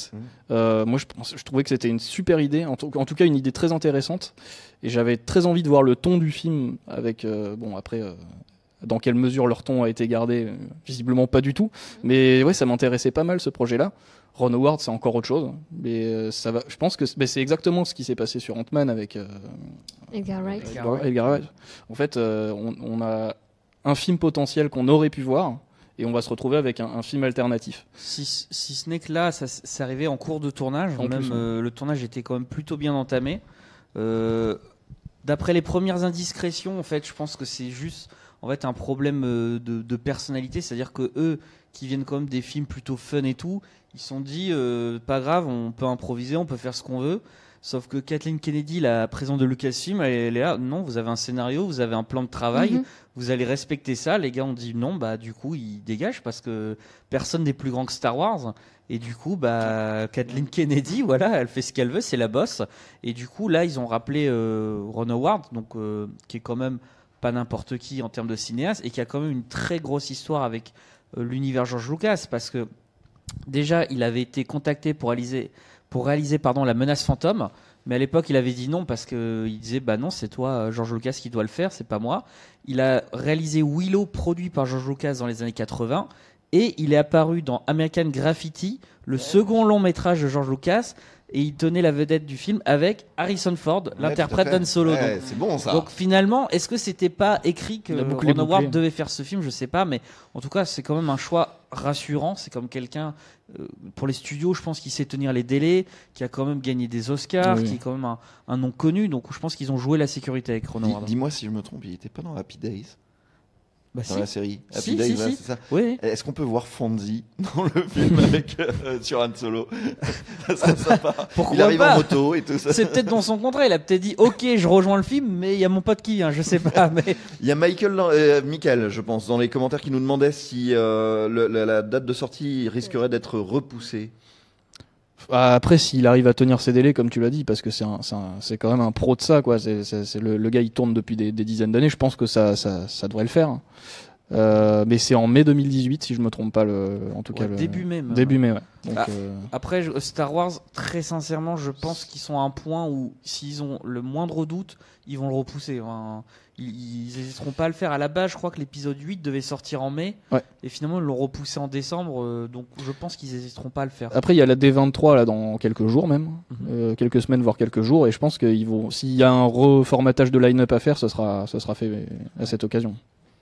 Mhm. Moi, je trouvais que c'était une super idée, en tout cas une idée très intéressante. Et j'avais très envie de voir le ton du film avec, dans quelle mesure leur ton a été gardé, visiblement pas du tout. Mais ouais, ça m'intéressait pas mal ce projet-là. Ron Howard, c'est encore autre chose. Mais ça va. Je pense que c'est exactement ce qui s'est passé sur Ant-Man avec Edgar Wright. Edgar Wright. En fait, on a un film potentiel qu'on aurait pu voir. Et on va se retrouver avec un film alternatif. Si ce n'est que là, ça c'est arrivé en cours de tournage. En Même plus, ouais. le tournage était quand même plutôt bien entamé. D'après les premières indiscrétions, en fait, je pense que c'est juste en fait un problème de personnalité, c'est-à-dire que eux, qui viennent quand même des films plutôt fun et tout, ils se sont dit pas grave, on peut improviser, on peut faire ce qu'on veut. Sauf que Kathleen Kennedy, la présidente de Lucasfilm, elle est là. Non, vous avez un scénario, vous avez un plan de travail, vous allez respecter ça. Les gars ont dit non, bah du coup ils dégagent parce que personne n'est plus grand que Star Wars. Et du coup, bah Kathleen Kennedy, voilà, elle fait ce qu'elle veut, c'est la boss. Et du coup là, ils ont rappelé Ron Howard, donc qui est quand même pas n'importe qui en termes de cinéaste et qui a quand même une très grosse histoire avec l'univers George Lucas, parce que déjà il avait été contacté pour réaliser La Menace Fantôme, mais à l'époque il avait dit non parce qu'il disait bah non, c'est toi George Lucas qui doit le faire, c'est pas moi. Il a réalisé Willow, produit par George Lucas dans les années 80, et il est apparu dans American Graffiti, le second long métrage de George Lucas, et il tenait la vedette du film avec Harrison Ford, l'interprète d'Han Solo. Ouais, c'est bon ça. Donc finalement, est-ce que c'était pas écrit que Ron Howard devait faire ce film? Je sais pas, mais en tout cas, c'est quand même un choix rassurant. C'est comme quelqu'un, pour les studios, je pense qu'il sait tenir les délais, qui a quand même gagné des Oscars, qui est quand même un nom connu. Donc je pense qu'ils ont joué la sécurité avec Ron Howard. Dis-moi si je me trompe, il était pas dans Happy Days? Dans la série Happy Si, Days, si. c'est ça. Oui. Est-ce qu'on peut voir Fonzie dans le film avec sur Han Solo? Ça serait sympa. Pourquoi il arrive pas en moto et tout ça. C'est peut-être dans son contrat. Il a peut-être dit OK, je rejoins le film, mais il y a mon pote qui vient. Je sais pas. Mais Il y a Michael, je pense, dans les commentaires qui nous demandait si la date de sortie risquerait d'être repoussée. Après, s'il arrive à tenir ses délais, comme tu l'as dit, parce que c'est quand même un pro de ça, quoi. C'est le gars, il tourne depuis des dizaines d'années. Je pense que ça devrait le faire. Mais c'est en mai 2018, si je me trompe pas, en tout cas. Début mai. Même. Début mai, ouais. Donc, Après, Star Wars, très sincèrement, je pense qu'ils sont à un point où s'ils ont le moindre doute, ils vont le repousser. Enfin, ils n'hésiteront pas à le faire. À la base, je crois que l'épisode 8 devait sortir en mai. Ouais. Et finalement, ils l'ont repoussé en décembre. Donc, je pense qu'ils n'hésiteront pas à le faire. Après, il y a la D23 là, dans quelques jours même. Quelques semaines, voire quelques jours. Et je pense qu'ils vont, s'il y a un reformatage de line-up à faire, ce sera fait à cette occasion.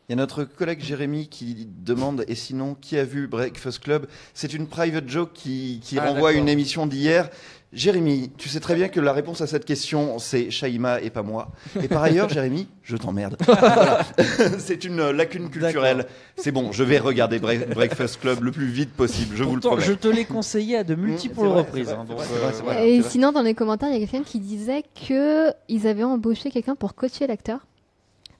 Il y a notre collègue Jérémy qui demande, et sinon, qui a vu Breakfast Club? C'est une private joke qui renvoie à une émission d'hier. Jérémy, tu sais très bien que la réponse à cette question, c'est Shaima et pas moi. Et par ailleurs, Jérémy, je t'emmerde. Voilà. C'est une lacune culturelle. D'accord. C'est bon, je vais regarder Breakfast Club le plus vite possible, je vous le Pourtant, promets. je te l'ai conseillé à de multiples reprises. C'est vrai. Et sinon, dans les commentaires, il y a quelqu'un qui disait qu'ils avaient embauché quelqu'un pour coacher l'acteur.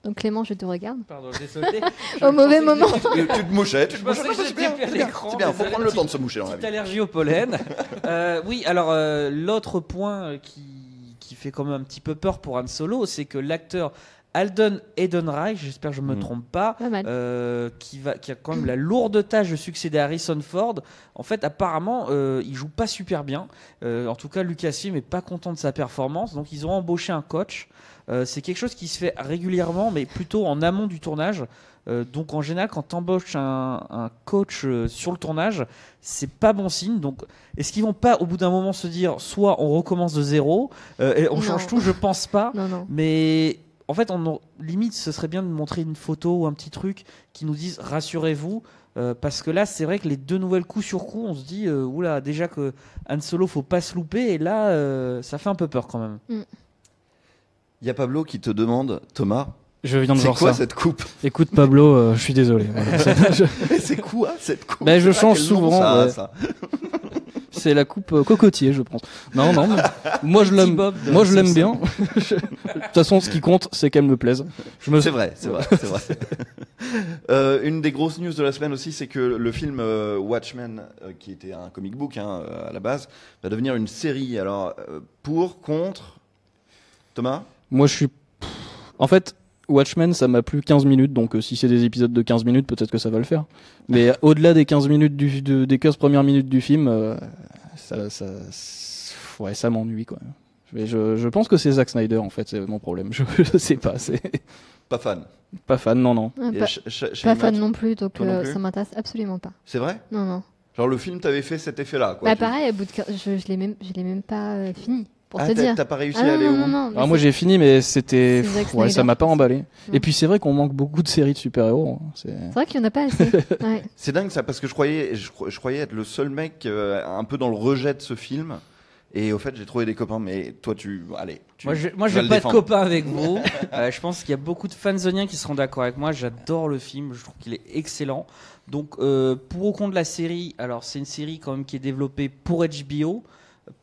Donc Clément, je te regarde. Pardon, désolé. Au mauvais moment. Tu te mouchais, Je pensais que c'est j'étais bien, à l'écran, c'est bien, faut désolé. prendre le temps de se moucher dans la Petite vie. allergie au pollen. Oui, alors l'autre point qui fait quand même un petit peu peur pour Han Solo, c'est que l'acteur Alden Ehrenreich, j'espère que je ne me trompe pas, Pas mal. qui a quand même la lourde tâche de succéder à Harrison Ford. En fait, apparemment, il joue pas super bien. En tout cas, Lucasfilm est pas content de sa performance, donc ils ont embauché un coach. C'est quelque chose qui se fait régulièrement, mais plutôt en amont du tournage. Donc en général, quand tu embauches un coach sur le tournage, c'est pas bon signe. Donc est-ce qu'ils vont pas au bout d'un moment se dire soit on recommence de zéro et on change tout? Je pense pas. Non. Mais en fait, limite, ce serait bien de montrer une photo ou un petit truc qui nous dise rassurez-vous. Parce que là, c'est vrai que les deux nouvelles coup sur coup, on se dit oula, déjà que Han Solo, faut pas se louper, et là, ça fait un peu peur quand même. Il y a Pablo qui te demande, Thomas, Je viens de c'est voir quoi ça. cette coupe? Écoute Pablo, je suis désolé. Voilà. C'est quoi cette coupe? Ben, je C'est change quel nom souvent, ça, ouais. ça C'est la coupe cocotier, je pense. Non, mais moi je l'aime. Bob de Moi je l'aime Simpson. bien. De toute façon, ce qui compte, c'est qu'elle me plaise. C'est vrai. Une des grosses news de la semaine aussi, c'est que le film Watchmen, qui était un comic book à la base, va devenir une série. Alors, contre Thomas? Moi je suis. En fait, Watchmen, ça m'a plu 15 minutes, donc si c'est des épisodes de 15 minutes, peut-être que ça va le faire. Mais au-delà des 15 minutes des 15 premières minutes du film, ça m'ennuie, quoi. Je pense que c'est Zack Snyder, en fait, c'est mon problème. Je sais pas, c'est. Pas fan. Pas fan, non. Et Pas Shaima, fan non plus, donc Toi non plus ça m'intéresse absolument pas. C'est vrai? Non. Genre le film t'avait fait cet effet-là, quoi. Bah pareil, à bout de je l'ai même pas fini, pour te t'as dire. t'as pas réussi Ah à aller au bout? non. Alors moi j'ai fini, mais c'était. C'est Zack Ouais, ça Snyder. m'a pas emballé. Mm. Et puis c'est vrai qu'on manque beaucoup de séries de super-héros. Hein. C'est vrai qu'il y en a pas assez. Ouais. C'est dingue ça, parce que je croyais être le seul mec un peu dans le rejet de ce film. Et au fait, j'ai trouvé des copains, mais toi, Moi, je tu vas vais le pas être défendre. copain avec vous. Je pense qu'il y a beaucoup de fanzoniens qui seront d'accord avec moi. J'adore le film, je trouve qu'il est excellent. Donc, pour ou contre la série, alors c'est une série quand même qui est développée pour HBO.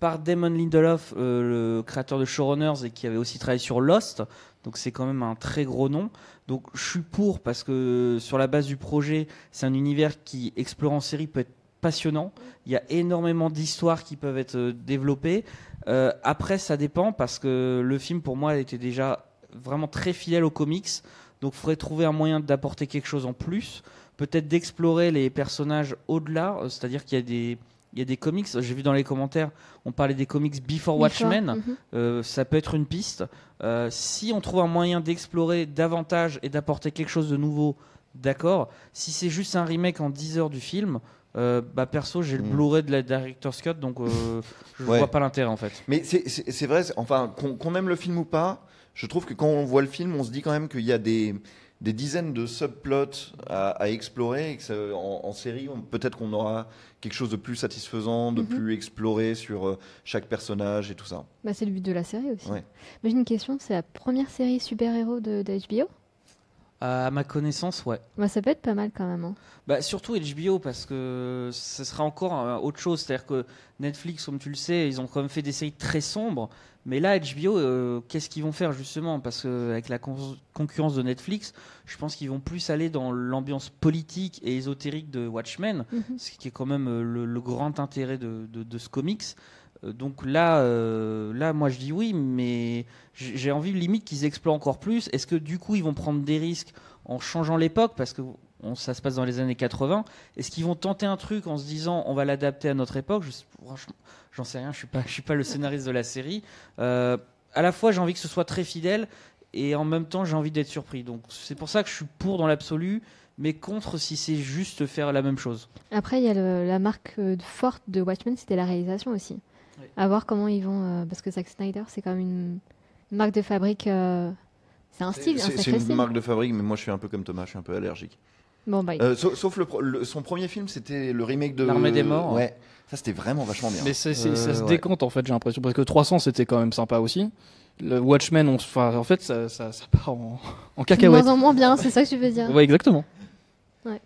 par Damon Lindelof, le créateur de Showrunners et qui avait aussi travaillé sur Lost. Donc c'est quand même un très gros nom. Donc je suis pour parce que sur la base du projet, c'est un univers qui, exploré en série, peut être passionnant. Il y a énormément d'histoires qui peuvent être développées. Après, ça dépend parce que le film, pour moi, était déjà vraiment très fidèle aux comics. Donc il faudrait trouver un moyen d'apporter quelque chose en plus. Peut-être d'explorer les personnages au-delà. C'est-à-dire qu'il y a des comics. J'ai vu dans les commentaires, on parlait des comics Before Watchmen. Ça peut être une piste. Si on trouve un moyen d'explorer davantage et d'apporter quelque chose de nouveau, d'accord. Si c'est juste un remake en 10 heures du film, perso, j'ai le Blu-ray de la Director's Cut, donc je vois pas l'intérêt en fait. Mais c'est vrai, enfin, qu'on aime le film ou pas, je trouve que quand on voit le film, on se dit quand même qu'il y a des dizaines de subplots à explorer et que en série, peut-être qu'on aura quelque chose de plus satisfaisant, de plus exploré sur chaque personnage et tout ça. C'est le but de la série aussi. Ouais. Mais j'ai une question, c'est la première série super-héros de HBO ? À ma connaissance, ouais. Ça peut être pas mal quand même. Surtout HBO parce que ce sera encore autre chose. C'est-à-dire que Netflix, comme tu le sais, ils ont quand même fait des séries très sombres. Mais là, HBO, qu'est-ce qu'ils vont faire justement ? Parce qu'avec la concurrence de Netflix, je pense qu'ils vont plus aller dans l'ambiance politique et ésotérique de Watchmen, ce qui est quand même le grand intérêt de ce comics. Donc là, moi je dis oui, mais j'ai envie limite qu'ils explorent encore plus. Est-ce que du coup ils vont prendre des risques en changeant l'époque parce que ça se passe dans les années 80 ? Est-ce qu'ils vont tenter un truc en se disant on va l'adapter à notre époque ? Franchement, j'en sais rien. Je suis pas le scénariste de la série. À la fois j'ai envie que ce soit très fidèle et en même temps j'ai envie d'être surpris. Donc c'est pour ça que je suis pour dans l'absolu, mais contre si c'est juste faire la même chose. Après il y a la marque forte de Watchmen, c'était la réalisation aussi. Oui. À voir comment ils vont, parce que Zack Snyder, c'est quand même une marque de fabrique. C'est un style, c'est une marque de fabrique, mais moi je suis un peu comme Thomas, je suis un peu allergique. Sauf son premier film, c'était le remake de L'Armée des Morts. Ouais, ça c'était vraiment vachement bien. Mais ça se décompte en fait, j'ai l'impression, parce que 300 c'était quand même sympa aussi. Le Watchmen, en fait, ça part en cacahuète. De moins en moins bien, c'est ça que tu veux dire. Ouais, exactement. Ouais.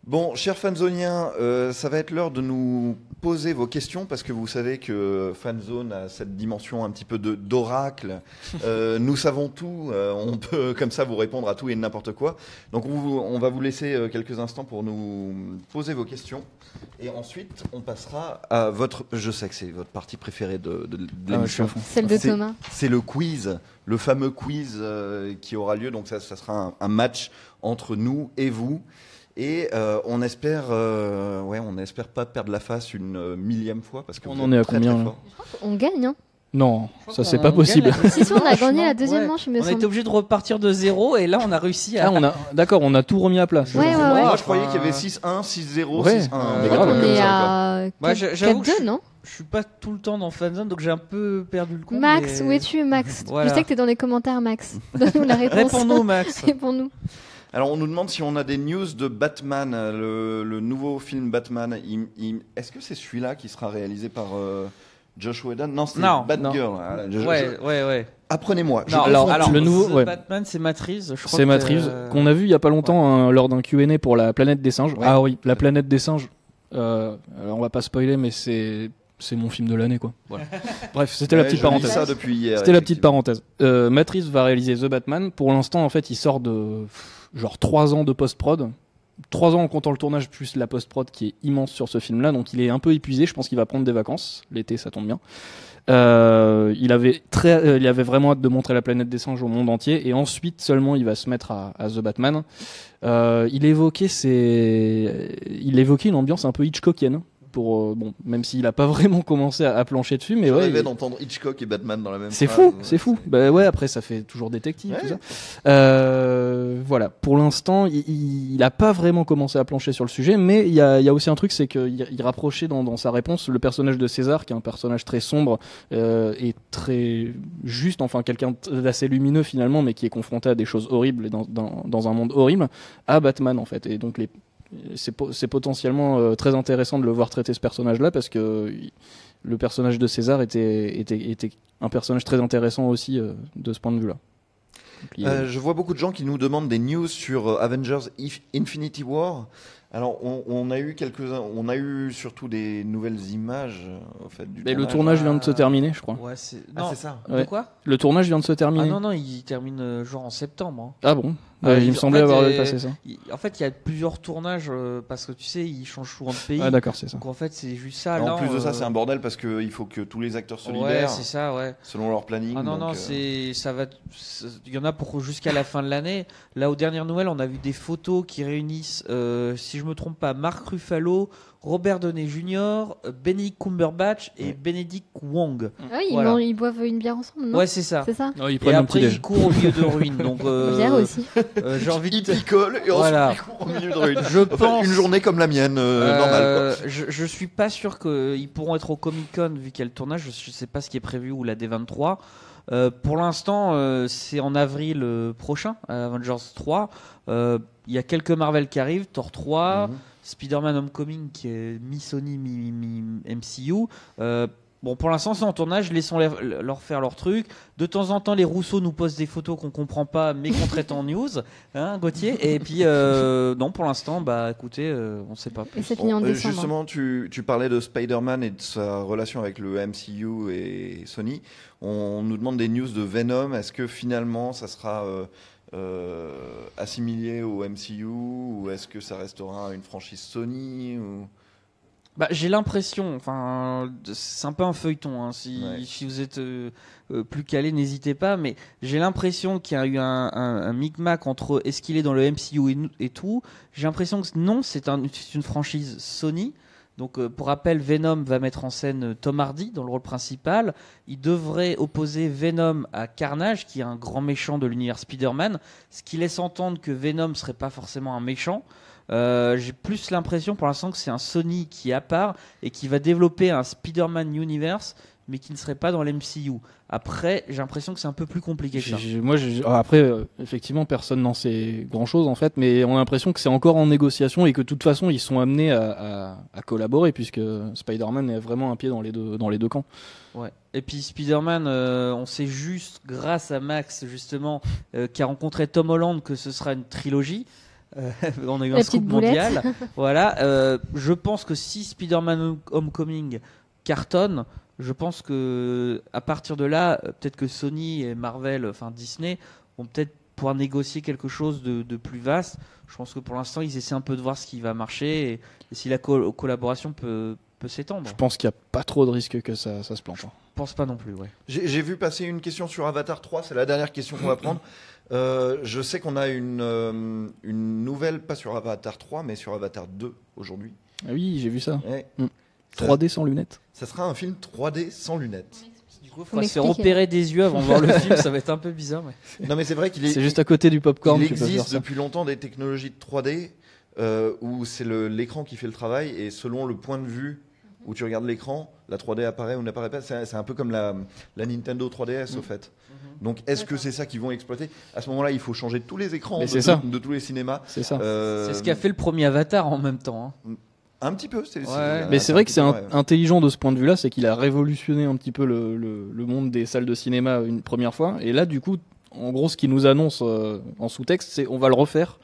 Bon, chers fanzoniens, ça va être l'heure de nous poser vos questions parce que vous savez que Fanzone a cette dimension un petit peu d'oracle. Nous savons tout, on peut comme ça vous répondre à tout et n'importe quoi. Donc on va vous laisser quelques instants pour nous poser vos questions et ensuite on passera à votre. Je sais que c'est votre partie préférée de l'émission. Celle de Thomas. C'est le quiz, le fameux quiz qui aura lieu. Donc ça sera un match entre nous et vous. Et on espère pas perdre la face une millième fois parce que on en est à combien là ? On gagne, hein ? Non, ça c'est pas possible. Si on a gagné la deuxième manche, il me semble. On a été obligé de repartir de zéro et là on a réussi à. D'accord, on a tout remis à place. Ouais. Moi je croyais qu'il y avait 6-1, 6-0, 6-1. Mais grave, on est à 4-2, non ? Je suis pas tout le temps dans Fanzone, donc j'ai un peu perdu le compte. Max, où es-tu, Max ? Voilà. Je sais que t'es dans les commentaires, Max. Donne-nous la réponse. Réponds-nous, Max. Réponds-nous. Alors on nous demande si on a des news de Batman, le nouveau film Batman. Est-ce que c'est celui-là qui sera réalisé par Josh Whedon ? Non, c'est Batgirl. Ouais. Apprenez-moi. Alors le nouveau Batman, c'est Matt Reeves. C'est Matt Reeves qu'on a vu il y a pas longtemps lors d'un Q&A pour la planète des singes. Ouais. Ah oui, la planète des singes. Alors on va pas spoiler, mais c'est mon film de l'année quoi. Voilà. Bref, c'était la petite parenthèse. Ça depuis hier, c'était la petite parenthèse. Matt Reeves va réaliser The Batman. Pour l'instant, en fait, il sort de genre 3 ans de post-prod. 3 ans en comptant le tournage plus la post-prod qui est immense sur ce film-là. Donc il est un peu épuisé. Je pense qu'il va prendre des vacances. L'été, ça tombe bien. Il avait vraiment hâte de montrer la planète des singes au monde entier. Et ensuite seulement il va se mettre à The Batman. Il évoquait une ambiance un peu Hitchcockienne. Même s'il a pas vraiment commencé à plancher dessus, mais je rêvais d'entendre Hitchcock et Batman dans la même phrase. C'est fou. Bah ouais, après ça fait toujours détective, tout ça. Voilà. Pour l'instant, il a pas vraiment commencé à plancher sur le sujet, mais il y a aussi un truc, c'est qu'il rapprochait dans sa réponse le personnage de César, qui est un personnage très sombre et très juste, enfin quelqu'un d'assez lumineux finalement, mais qui est confronté à des choses horribles et dans un monde horrible, à Batman en fait. Et donc c'est potentiellement très intéressant de le voir traiter ce personnage-là parce que le personnage de César était un personnage très intéressant aussi de ce point de vue-là. Je vois beaucoup de gens qui nous demandent des news sur Avengers Infinity War. Alors, on a eu on a eu surtout des nouvelles images au fait du Mais le tournage vient de se terminer, je crois. Ouais, c'est... Ah, Non, c'est ça. de Ouais. quoi Le tournage vient de se terminer. Ah non, il termine genre en septembre. Hein. Ah bon Ouais, il me semblait en fait, avoir vu passer ça. En fait, il y a plusieurs tournages parce que tu sais, ils changent souvent de pays. Ah d'accord, c'est ça. Donc en fait, c'est juste ça. En là, plus de ça, c'est un bordel parce qu'il faut que tous les acteurs se Ouais, libèrent c'est ça, ouais. selon leur planning. Ah non, donc, non, il y en a pour jusqu'à la fin de l'année. Là, aux dernières nouvelles, on a vu des photos qui réunissent, si je me trompe pas, Mark Ruffalo, Robert Downey Jr., Benedict Cumberbatch et Benedict Wong. Ah oui, Voilà. ils boivent une bière ensemble, non Ouais, c'est ça. C'est ça. Non, ils Et prennent un petit après, déj. ils courent au milieu de ruines. Donc, Bière aussi. j'ai envie de ils te... picolent et Voilà. ensuite ils courent au milieu de ruines. Je Enfin, pense. une journée comme la mienne, normale. Quoi. Je suis pas sûr qu'ils pourront être au Comic Con vu qu'il y a le tournage. Je sais pas ce qui est prévu ou la D23. Pour l'instant, c'est en avril prochain, Avengers 3. Il y a quelques Marvel qui arrivent, Thor 3, Spider-Man Homecoming qui est mi-Sony, mi-MCU. Bon, pour l'instant, c'est en tournage, leur faire leur truc. De temps en temps, les Rousseau nous posent des photos qu'on comprend pas, mais qu'on traite en news, hein, Gauthier. Et puis, non, pour l'instant, bah, écoutez, on sait pas Et plus. c'est fini en Bon, décembre. justement, tu parlais de Spider-Man et de sa relation avec le MCU et Sony. On nous demande des news de Venom. Est-ce que finalement, ça sera assimilé au MCU ou est-ce que ça restera une franchise Sony ou... Bah, j'ai l'impression, enfin, c'est un peu un feuilleton. Hein, si vous êtes plus calé, n'hésitez pas. Mais j'ai l'impression qu'il y a eu un micmac entre est-ce qu'il est dans le MCU et tout. J'ai l'impression que non, c'est une franchise Sony. Donc, pour rappel, Venom va mettre en scène Tom Hardy dans le rôle principal. Il devrait opposer Venom à Carnage, qui est un grand méchant de l'univers Spider-Man, ce qui laisse entendre que Venom serait pas forcément un méchant. J'ai plus l'impression pour l'instant que c'est un Sony qui est à part et qui va développer un Spider-Man Universe mais qui ne serait pas dans l'MCU. Après, j'ai l'impression que c'est un peu plus compliqué que ça. Après, effectivement, personne n'en sait grand-chose en fait, mais on a l'impression que c'est encore en négociation et que de toute façon, ils sont amenés à collaborer puisque Spider-Man est vraiment un pied dans les deux camps. Ouais. Et puis Spider-Man, on sait juste grâce à Max justement qui a rencontré Tom Holland que ce sera une trilogie. On a eu un scoop mondial. Voilà. Je pense que si Spider-Man Homecoming cartonne, je pense que à partir de là, peut-être que Sony et Marvel, enfin Disney, vont peut-être pouvoir négocier quelque chose de plus vaste. Je pense que pour l'instant, ils essaient un peu de voir ce qui va marcher et si la collaboration peut s'étendre. Je pense qu'il n'y a pas trop de risques que ça se plante. Je pense pas non plus, ouais. J'ai vu passer une question sur Avatar 3, c'est la dernière question qu'on va prendre. Je sais qu'on a une nouvelle, pas sur Avatar 3, mais sur Avatar 2 aujourd'hui. Ah oui, j'ai vu ça. Ouais. 3D sans lunettes. Ça sera un film 3D sans lunettes. Du coup, il faudra se faire opérer des yeux avant de voir le film, ça va être un peu bizarre. Mais... Non, mais c'est vrai qu'il est. C'est juste à côté du popcorn. Il existe depuis longtemps des technologies de 3D où c'est l'écran qui fait le travail et selon le point de vue où tu regardes l'écran, la 3D apparaît ou n'apparaît pas. C'est un peu comme la Nintendo 3DS au fait. Donc est-ce que c'est ça qu'ils vont exploiter? À ce moment-là, il faut changer tous les écrans de tous les cinémas. C'est ça. C'est ce qu'a fait le premier Avatar en même temps. Hein. Un petit peu. Mais c'est vrai que c'est intelligent de ce point de vue-là, c'est qu'il a révolutionné un petit peu le monde des salles de cinéma une première fois. Et là, du coup, en gros, ce qu'il nous annonce en sous-texte, c'est on va le refaire.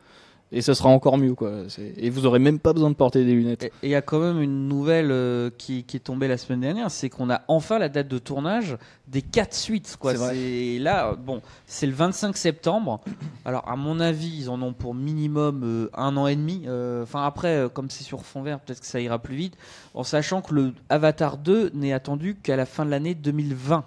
Et ça sera encore mieux, quoi. Et vous aurez même pas besoin de porter des lunettes. Et il y a quand même une nouvelle qui est tombée la semaine dernière, c'est qu'on a enfin la date de tournage des 4 suites, quoi. C'est là, bon, c'est le 25 septembre. Alors, à mon avis, ils en ont pour minimum 1 an et demi. Enfin, après, comme c'est sur fond vert, peut-être que ça ira plus vite. En sachant que le Avatar 2 n'est attendu qu'à la fin de l'année 2020.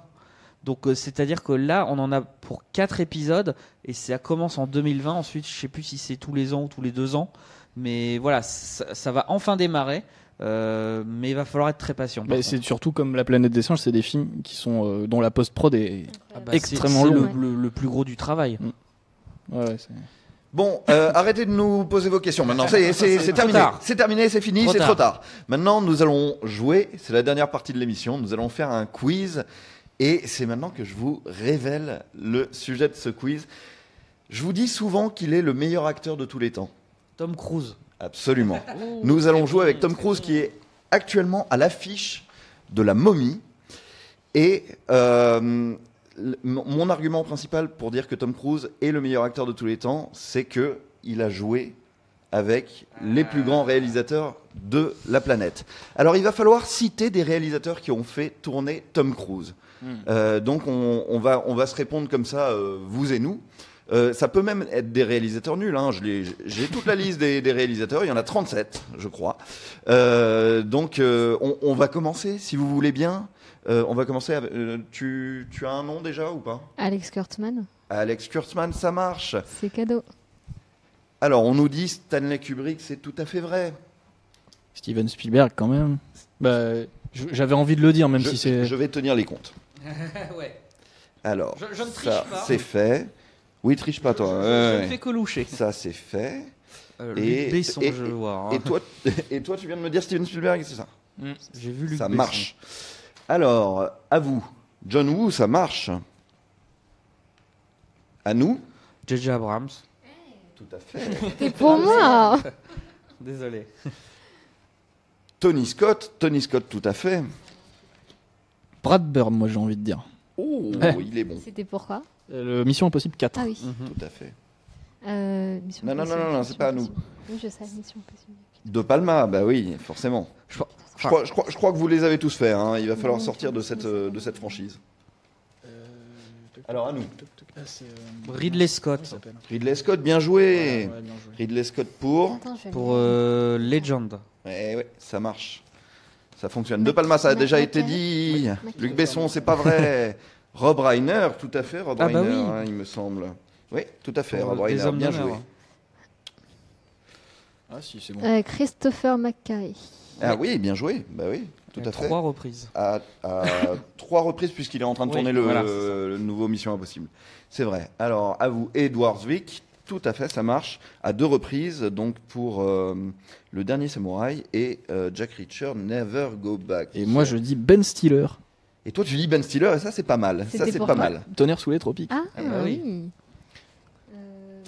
Donc c'est-à-dire que là, on en a pour 4 épisodes et ça commence en 2020. Ensuite, je sais plus si c'est tous les ans ou tous les 2 ans. Mais voilà, ça va enfin démarrer. Mais il va falloir être très patient. C'est surtout comme La Planète des Singes, c'est des films qui sont dont la post-prod est extrêmement lourde. C'est le plus gros du travail. Ouais, Bon, arrêtez de nous poser vos questions maintenant. C'est terminé. C'est terminé, c'est fini, c'est trop tard. Maintenant, nous allons jouer. C'est la dernière partie de l'émission. Nous allons faire un quiz. Et c'est maintenant que je vous révèle le sujet de ce quiz. Je vous dis souvent qu'il est le meilleur acteur de tous les temps. Tom Cruise. Absolument. Nous allons jouer avec Tom Cruise qui est actuellement à l'affiche de La Momie. Et mon argument principal pour dire que Tom Cruise est le meilleur acteur de tous les temps, c'est qu'il a joué avec les plus grands réalisateurs de la planète. Alors, il va falloir citer des réalisateurs qui ont fait tourner Tom Cruise. Donc, on va se répondre comme ça, vous et nous. Ça peut même être des réalisateurs nuls. Hein. J'ai toute la liste des réalisateurs. Il y en a 37, je crois. Donc, on va commencer, si vous voulez bien. On va commencer. Tu as un nom déjà ou pas? Alex Kurtzman, Alex Kurtzman, ça marche. c'est cadeau. Alors, on nous dit Stanley Kubrick, c'est tout à fait vrai. Steven Spielberg, quand même. Bah, j'avais envie de le dire, même si c'est. Je vais tenir les comptes. Ouais. Alors, Je ne triche ça, pas. c'est fait. Oui, triche pas, toi. Je Ouais. ne fais que loucher. Ça, c'est fait. Luc Besson, je veux voir. hein. Et toi, tu viens de me dire Steven Spielberg, c'est ça? J'ai vu Luc Ça Besson. marche. Alors, à vous. John Woo, ça marche. À nous? J.J. Abrams. Tout à fait. Et pour moi, Désolé. Tony Scott, tout à fait. Brad Bird, moi j'ai envie de dire. Oh, Ouais. il est bon. c'était pourquoi? Le Mission Impossible 4. Ah oui. Tout à fait. Mission Non, non, Impossible, non, non, Mission c'est pas à nous. Impossible. Oui, je sais, Mission Impossible. De Palma, bah oui, forcément. Je crois que vous les avez tous faits. Hein. Il va falloir sortir de cette franchise. Alors, à nous. Ridley Scott. Ridley Scott, bien joué. Ridley Scott pour. Attends, je vais Pour aller- Legend. Ouais, ça marche. Ça fonctionne. De Palma, ça a déjà été dit. Luc Besson, c'est pas vrai. Rob Reiner, tout à fait. Rob Ah bah Reiner, oui. hein, il me semble. Oui, tout à fait. Pour Rob Des Reiner, Hommes bien d'honneur. joué. Ah si, c'est bon. Christopher McQuarrie. Ah oui, bien joué. Bah oui, tout à fait. 3 reprises. À 3 reprises, puisqu'il est en train de Oui, tourner voilà, le nouveau Mission Impossible. C'est vrai. Alors, à vous, Edward Zwick, tout à fait, ça marche. À 2 reprises, donc pour Le Dernier Samouraï et Jack Reacher, Never Go Back. Et moi je dis Ben Stiller. Et toi, tu dis Ben Stiller, et ça, c'est pas mal. Ça, C'était c'est pour pas toi mal. Tonnerre sous les tropiques. Ah, Ah bah oui. oui.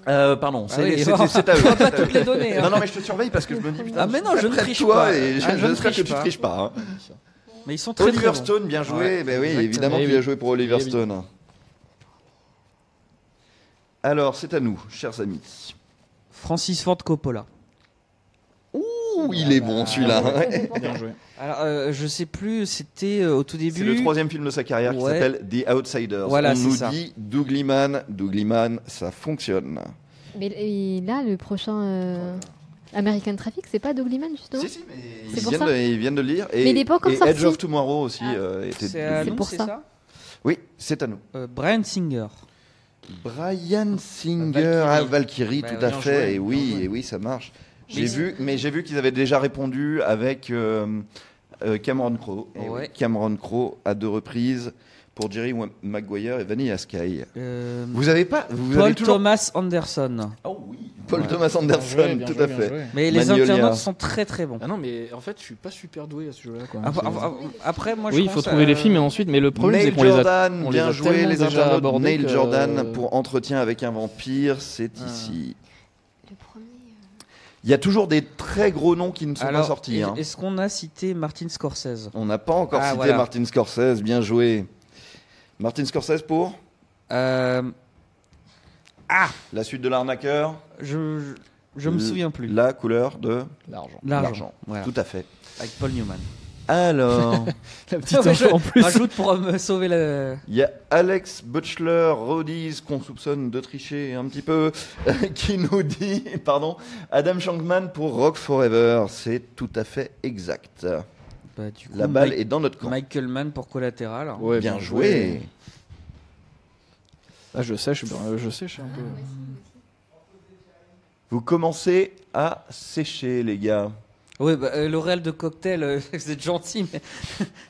Pardon, Ah oui, c'est bon. c'est à eux. On va pas c'est à eux. toutes les donner. hein. Non, non, mais je te surveille parce que je me dis, putain, Ah, mais non, je ne près de triche toi pas. et Ah, je ne j'espère que triche tu pas. triches pas. Hein. Mais ils sont très Oliver très bons. Stone, bien joué. Ouais, Ben oui, exactement. évidemment, Eh tu oui. as joué pour Oliver Eh oui. Stone. Alors, c'est à nous, chers amis. Francis Ford Coppola. Ouh, il est bon celui-là. Ouais. Bien joué. Alors, je sais plus, c'était au tout début. C'est le 3e film de sa carrière qui Ouais. s'appelle The Outsiders. Voilà, On c'est nous ça. dit Dougly Man, ça fonctionne. Mais et là, le prochain American Traffic, c'est pas Dougly Man, justement? Si, si, mais C'est ils pour viennent, ça. ils viennent de le lire. Et, Mais il est pas encore et sorti. Edge of Tomorrow aussi Ah. était. C'est à C'est nous, pour c'est ça. ça Oui, c'est à nous. Brian Singer. Brian Singer, Valkyrie, Bah, tout bien à fait. joué, Et bien oui, joué. et oui, ça marche. Mais J'ai vu qu'ils avaient déjà répondu avec Cameron Crowe. Et Ouais. oui, Cameron Crowe à 2 reprises pour Jerry Maguire et Vanilla Sky. Vous avez pas vous avez Paul toujours... Thomas Anderson. Oh oui, Paul Ouais. Thomas Anderson, tout à fait. Mais les Magnolia. internautes sont très très bons. Ah non, mais en fait, je suis pas super doué à ce jeu-là. Quoi. Après, moi, je Oui, il faut commence trouver à- les films, et ensuite, mais le problème, c'est Neil qu'on les a. Jordan, on les bien a joué tellement les déjà internautes. abordés Neil que- Jordan pour Entretien avec un vampire, c'est Ah. ici. Le premier. Il y a toujours des très gros noms qui ne sont Alors, pas sortis. Hein. est-ce qu'on a cité Martin Scorsese? On n'a pas encore Ah, cité voilà. Martin Scorsese, bien joué. Martin Scorsese pour la suite de l'arnaqueur, Je me souviens plus. la couleur de L'argent. L'argent. Voilà. Tout à fait. Avec Paul Newman. Alors, La petite info en plus. Rajoute pour me sauver la. il y a Alex Butchler Rhodes, qu'on soupçonne de tricher un petit peu, qui nous dit, pardon, Adam Shankman pour Rock Forever. C'est tout à fait exact. Bah, du coup, La balle est dans notre camp. Michael Mann pour Collatéral. Ouais, bien joué. Ah, je sais, je sais un peu. Vous commencez à sécher, les gars. Oui, le réel de cocktail, vous êtes gentil, mais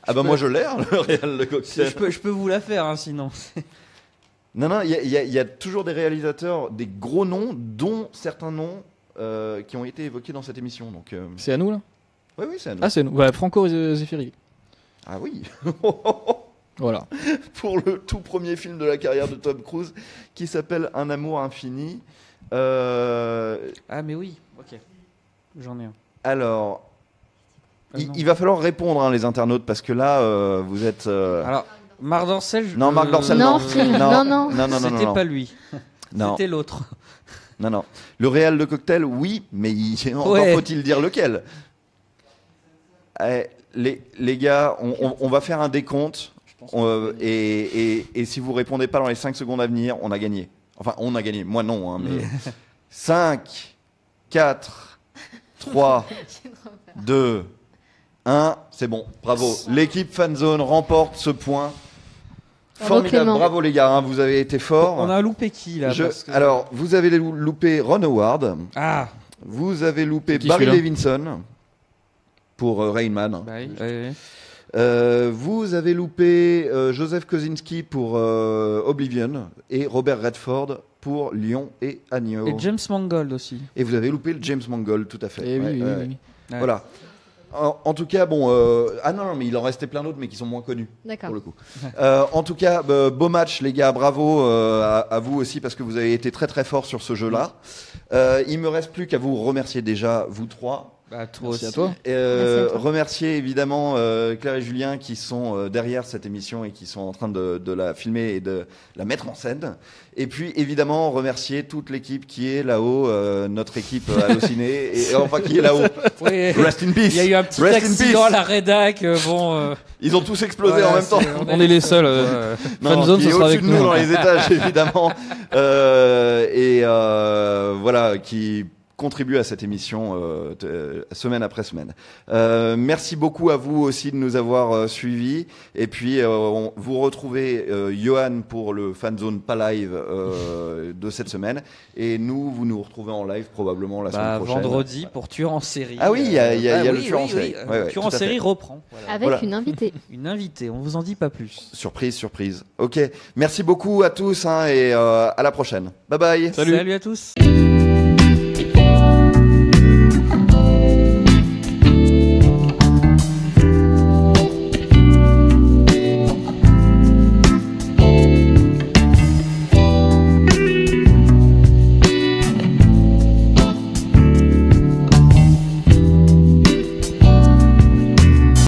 Ah bah moi je l'ai, hein, le Real de cocktail. je peux vous la faire, hein, sinon. Non, non, il y a toujours des réalisateurs, des gros noms, dont certains noms qui ont été évoqués dans cette émission. Donc, C'est à nous, là oui, oui, c'est à nous. Ah, c'est à nous. Ouais, Franco Zeffirelli. Ah oui. Voilà. Pour le tout premier film de la carrière de Tom Cruise, qui s'appelle Un amour infini. Ah, mais oui, ok. J'en ai un. Alors, Ah, non. il va falloir répondre, hein, les internautes, parce que là, vous êtes. Alors, Marc Dorcel. Non, Marc Dorcel, Non, non. Phil, non, non. non, non, non, C'était non. pas lui. Non. C'était l'autre. Non, non. Le réel de cocktail, oui, mais encore faut-il dire lequel. Les gars, on va faire un décompte. Et si vous répondez pas dans les 5 secondes à venir, on a gagné. Enfin, on a gagné. Moi, non. Hein, mais 5, 4, 3, 2, 1. C'est bon. Bravo. L'équipe Fanzone remporte ce point. Formidable. Bravo les gars. Hein, vous avez été forts. On a loupé qui là Alors, vous avez loupé Ron Howard. Ah. Vous avez loupé Barry Levinson pour Rain Man. Bah oui. Vous avez loupé Joseph Kosinski pour Oblivion et Robert Redford pour Lion et Agneau. Et James Mangold aussi. Et vous avez loupé le James Mangold, tout à fait. Oui. Voilà. En tout cas, bon. Non, mais il en restait plein d'autres, mais qui sont moins connus. D'accord. Pour le coup. En tout cas, beau match, les gars. Bravo à vous aussi, parce que vous avez été très très forts sur ce jeu-là. Il me reste plus qu'à vous remercier déjà, vous trois. Bah, toi Merci aussi. à toi. Remercier évidemment Claire et Julien qui sont derrière cette émission et qui sont en train de la filmer et de la mettre en scène. Et puis évidemment remercier toute l'équipe qui est là-haut, notre équipe Allociné, et enfin qui est là-haut. Oui. Rest in peace. Il y a eu un petit Rest in accident peace. à la rédac. Ils ont tous explosé en même temps. On est les seuls. Non, Fanzone, qui ce est sera au-dessus avec de nous nous. dans les étages évidemment. Voilà, qui contribue à cette émission semaine après semaine. Merci beaucoup à vous aussi de nous avoir suivis. Et puis, vous retrouvez Johan pour le Fanzone pas live de cette semaine. Et vous nous retrouvez en live probablement la semaine prochaine. Vendredi pour Tueur en série. Ah oui, il y a le Tueur en série. Ouais, Tueur en tout à fait. série reprend. Voilà. Avec Voilà. une invitée. Une invitée, on vous en dit pas plus. Surprise, surprise. Ok, merci beaucoup à tous et à la prochaine. Bye bye. Salut. Salut à tous.